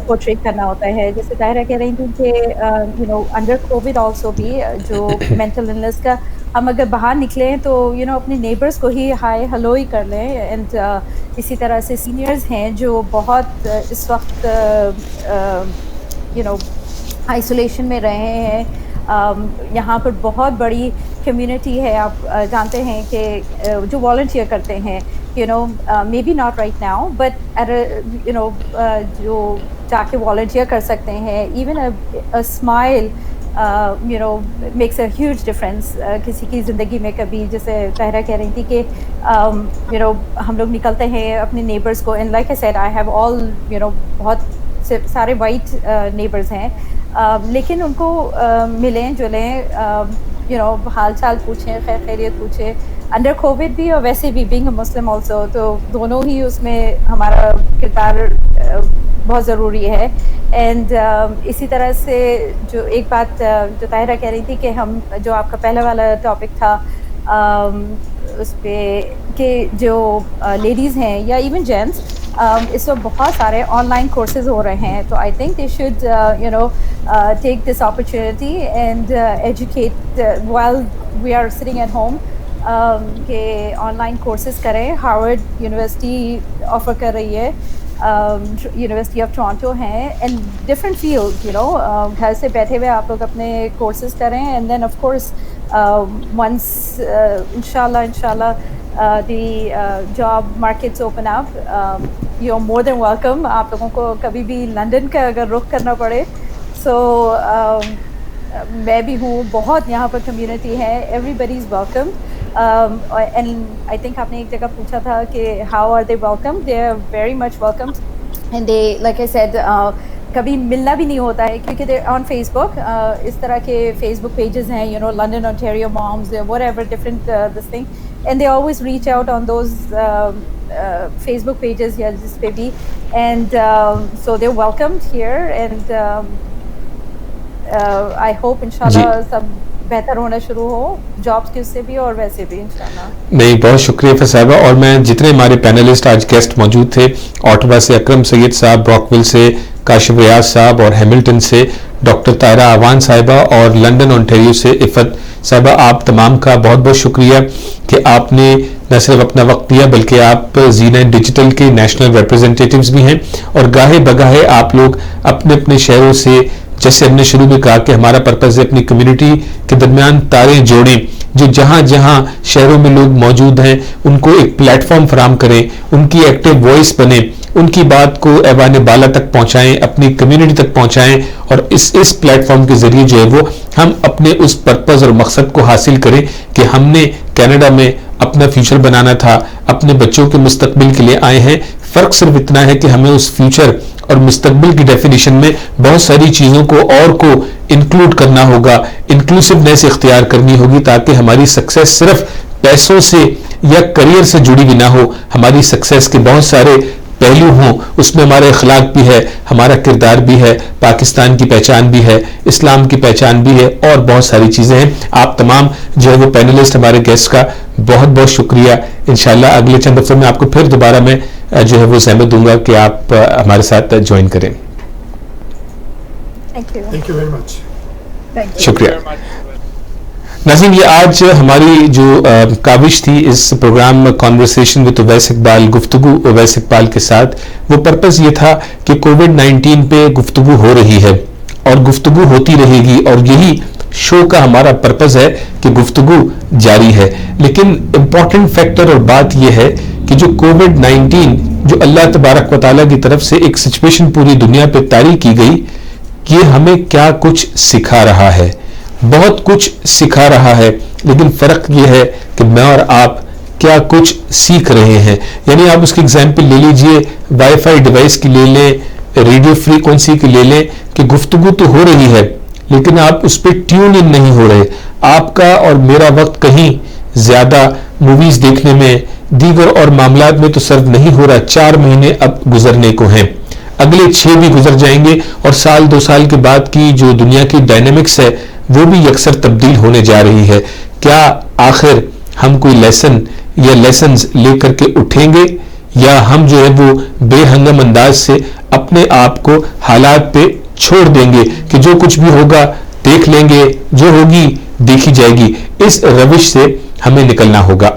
portray करना होता है. जैसे ताहिरा कह रही थी कि you know under COVID also भी जो mental illness का हम अगर बाहर निकलें तो you know अपने neighbors को ही हाय हेलो ही कर लें. and इसी तरह से seniors हैं जो बहुत इस वक्त you know आइसोलेशन में रहे हैं. यहाँ पर बहुत बड़ी कम्युनिटी है. आप जानते हैं कि जो वॉलंटियर करते हैं you no may be not right now but at you know जो जाके वॉलंटियर कर सकते हैं. Even a smile you know makes a huge difference किसी की ज़िंदगी में. कभी जैसे ताहिरा कह रही थी कि यू नो हम लोग निकलते हैं अपने नेबर्स को and like I said I have all you know बहुत सारे वाइट नेबर्स हैं लेकिन उनको मिलें जुलें यू नो हाल चाल पूछें खैर खैरियत पूछें अंडर कोविड भी और वैसे भी बीइंग अ मुस्लिम ऑल्सो. तो दोनों ही उसमें हमारा किरदार बहुत ज़रूरी है. एंड इसी तरह से जो एक बात जो ताहिरा कह रही थी कि हम जो आपका पहला वाला टॉपिक था उस पर कि जो लेडीज़ हैं या इवन जेंट्स इस वक्त बहुत सारे ऑनलाइन कोर्सेज हो रहे हैं. तो I think they should you know take this opportunity and educate while we are sitting at home कि ऑनलाइन कोर्सेज करें. हार्वर्ड यूनिवर्सिटी ऑफर कर रही है, यूनिवर्सिटी ऑफ टोरंटो हैं and different field you know घर से बैठे हुए आप लोग अपने कोर्सेज करें. And then of course once inshallah the job markets open up, you're more than welcome. आप लोगों को कभी भी लंदन का अगर रुख करना पड़े so मैं भी हूँ. बहुत यहाँ पर कम्युनिटी है, everybody is welcome. And I think आपने एक जगह पूछा था कि how are they welcome? They are very much welcome and they like I said कभी मिलना भी नहीं होता है क्योंकि दे ऑन फेसबुक इस तरह के फेसबुक पेजेस हैं you know London Ontario moms whatever different this thing and they always reach out on those Facebook pages या जिस पे भी and so they welcomed here and I hope इंशाल्लाह सब बेहतर होना शुरू हो जॉब्स के उससे भी और वैसे भी इंशाल्लाह. नहीं, बहुत शुक्रिया फैज साहिबा. और मैं जितने हमारे पैनलिस्ट आज गेस्ट मौजूद थे, ऑटवा से अकरम सैयद साहब, ब्रॉकविल से काशिफ रियाज साहब और हैमिल्टन से डॉक्टर ताहिरा आवान साहिबा और लंदन ओंटारियो से इफ़त साहिबा, आप तमाम का बहुत बहुत शुक्रिया कि आपने न सिर्फ अपना वक्त दिया बल्कि आप Z9 डिजिटल के नेशनल रिप्रेजेंटेटिव्स भी हैं. और गाहे बगाहे आप लोग अपने अपने शहरों से, जैसे हमने शुरू में कहा कि हमारा पर्पज़ है अपनी कम्युनिटी के दरमियान तारें जोड़ें, जो जहाँ जहाँ शहरों में लोग मौजूद हैं उनको एक प्लेटफॉर्म फराम करें, उनकी एक्टिव वॉइस बने, उनकी बात को ऐवान बाला तक पहुँचाएं, अपनी कम्युनिटी तक पहुँचाएं. और इस प्लेटफॉर्म के ज़रिए जो है वो हम अपने उस पर्पज़ और मकसद को हासिल करें कि हमने कनाडा में अपना फ्यूचर बनाना था, अपने बच्चों के मुस्तकबिल के लिए आए हैं. फ़र्क सिर्फ इतना है कि हमें उस फ्यूचर और मुस्तकबिल की डेफिनेशन में बहुत सारी चीज़ों को और को इंक्लूड करना होगा, इंक्लूसिवनेस इख्तियार करनी होगी ताकि हमारी सक्सेस सिर्फ पैसों से या करियर से जुड़ी भी ना हो. हमारी सक्सेस के बहुत सारे पहलू हों, उसमें हमारा अखलाक भी है, हमारा किरदार भी है, पाकिस्तान की पहचान भी है, इस्लाम की पहचान भी है और बहुत सारी चीज़ें हैं. आप तमाम जो है वो पैनलिस्ट हमारे गेस्ट का बहुत बहुत शुक्रिया. इंशाल्लाह अगले चंद हफ्तों में आपको फिर दोबारा मैं जो है वो ज़हमत दूंगा कि आप हमारे साथ ज्वाइन करें. Thank you very much. शुक्रिया. नाज़रीन, ये आज हमारी जो काविश थी इस programme conversation with Uwais Iqbal, गुफ्तगू उवैस इकबाल के साथ, वो पर्पज़ ये था कि कोविड-19 पे गुफ्तगू हो रही है और गुफ्तगू होती रहेगी और यही शो का हमारा पर्पज़ है कि गुफ्तगू जारी है. लेकिन इम्पॉर्टेंट फैक्टर और बात यह है कि जो कोविड-19 जो अल्लाह तबारक व तआला की तरफ से एक सिचुएशन पूरी दुनिया पे तारी की गई, ये हमें क्या कुछ सिखा रहा है. बहुत कुछ सिखा रहा है, लेकिन फ़र्क ये है कि मैं और आप क्या कुछ सीख रहे हैं. यानी आप उसकी एग्जाम्पल ले लीजिए, वाईफाई डिवाइस की ले लें, रेडियो फ्रीक्वेंसी की ले लें कि गुफ्तगू तो हो रही है लेकिन आप उस पर ट्यून इन नहीं हो रहे. आपका और मेरा वक्त कहीं ज़्यादा मूवीज़ देखने में, दीगर और मामलात में तो सर्व नहीं हो रहा. 4 महीने अब गुजरने को हैं, अगले 6 भी गुजर जाएंगे और साल 2 साल के बाद की जो दुनिया की डायनेमिक्स है وہ بھی یکسر تبدیل ہونے جا رہی ہے. کیا آخر ہم کوئی لیسن یا لیسنز لے کر کے اٹھیں گے یا ہم جو ہے وہ بے ہنگم انداز سے اپنے آپ کو حالات پہ چھوڑ دیں گے کہ جو کچھ بھی ہوگا دیکھ لیں گے, جو ہوگی دیکھی جائے گی. اس روش سے ہمیں نکلنا ہوگا.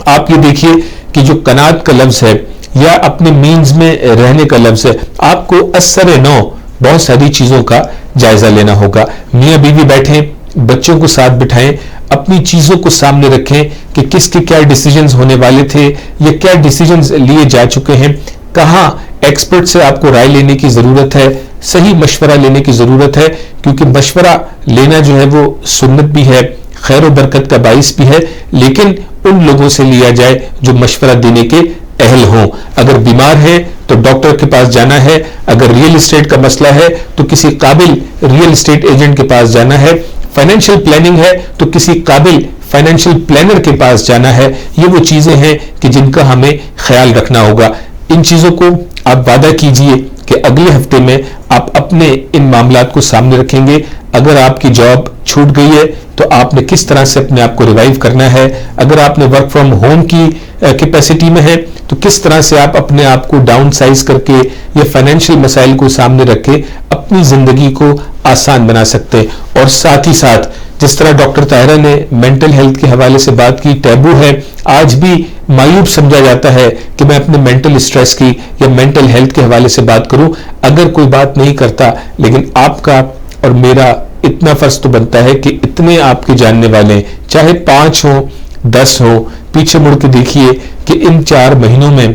آپ یہ دیکھیے کہ جو قناعت کا لفظ ہے یا اپنے مینز میں رہنے کا لفظ ہے, آپ کو اثر نو بہت ساری چیزوں کا جائزہ لینا ہوگا. میاں بیوی بیٹھیں, بچوں کو ساتھ بٹھائیں, اپنی چیزوں کو سامنے رکھیں کہ کس کے کیا ڈیسیجنز ہونے والے تھے یا کیا ڈیسیجنز لیے جا چکے ہیں, کہاں ایکسپرٹ سے آپ کو رائے لینے کی ضرورت ہے, صحیح مشورہ لینے کی ضرورت ہے, کیونکہ مشورہ لینا جو ہے وہ سنت بھی ہے, خیر و برکت کا باعث بھی ہے, لیکن ان لوگوں سے لیا جائے جو مشورہ دینے کے اہل ہوں. اگر بیمار ہے تو ڈاکٹر کے پاس جانا ہے, اگر ریئل اسٹیٹ کا مسئلہ ہے تو کسی قابل ریئل اسٹیٹ ایجنٹ کے پاس جانا ہے, فائنینشیل پلاننگ ہے تو کسی قابل فائنینشیل پلانر کے پاس جانا ہے. یہ وہ چیزیں ہیں کہ جن کا ہمیں خیال رکھنا ہوگا. ان چیزوں کو آپ وعدہ کیجئے کہ اگلے ہفتے میں آپ اپنے ان معاملات کو سامنے رکھیں گے. اگر آپ کی جاب چھوٹ گئی ہے تو آپ نے کس طرح سے اپنے آپ کو ریوائیو کرنا ہے, اگر آپ نے ورک فرام ہوم کی کیپیسٹی میں ہے تو کس طرح سے آپ اپنے آپ کو ڈاؤن سائز کر کے یا فائنینشیل مسائل کو سامنے رکھ کے اپنی زندگی کو آسان بنا سکتے ہیں. اور ساتھ ہی ساتھ جس طرح ڈاکٹر طاہرہ نے مینٹل ہیلتھ کے حوالے سے بات کی, ٹیبو ہے, آج بھی معیوب سمجھا جاتا ہے کہ میں اپنے مینٹل اسٹریس کی یا مینٹل ہیلتھ کے حوالے سے بات کروں. اگر کوئی بات نہیں کرتا, لیکن آپ کا اور میرا اتنا فرض تو بنتا ہے کہ اتنے آپ کے جاننے والے, چاہے 5 ہوں 10 ہوں, پیچھے مڑ کے دیکھیے کہ ان 4 مہینوں میں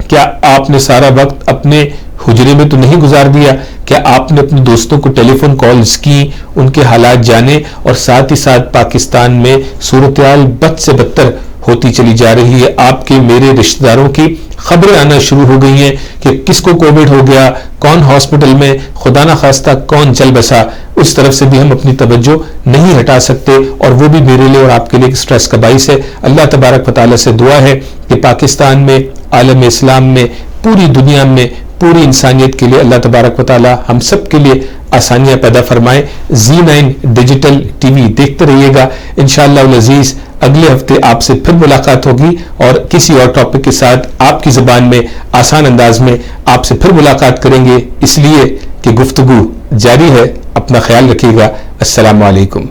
کیا آپ نے سارا وقت اپنے حجرے میں تو نہیں گزار دیا, کیا آپ نے اپنے دوستوں کو ٹیلی فون کالز کی, ان کے حالات جانے, اور ساتھ ہی ساتھ پاکستان میں صورتحال بد سے بدتر ہوتی چلی جا رہی ہے. آپ کے میرے رشتہ داروں کی خبریں آنا شروع ہو گئی ہیں کہ کس کو کووڈ ہو گیا, کون ہاسپٹل میں, خدا نہ خواستہ کون چل بسا. اس طرف سے بھی ہم اپنی توجہ نہیں ہٹا سکتے, اور وہ بھی میرے لیے اور آپ کے لیے ایک سٹریس کا باعث ہے. اللہ تبارک و تعالیٰ سے دعا ہے کہ پاکستان میں, عالم اسلام میں, پوری دنیا میں, پوری انسانیت کے لیے اللہ تبارک و تعالیٰ ہم سب کے لیے آسانیاں پیدا فرمائے. Z9 ڈیجیٹل ٹی وی دیکھتے رہیے گا. انشاءاللہ العزیز اگلے ہفتے آپ سے پھر ملاقات ہوگی اور کسی اور ٹاپک کے ساتھ آپ کی زبان میں آسان انداز میں آپ سے پھر ملاقات کریں گے, اس لیے کہ گفتگو جاری ہے. اپنا خیال رکھیے گا. السلام علیکم.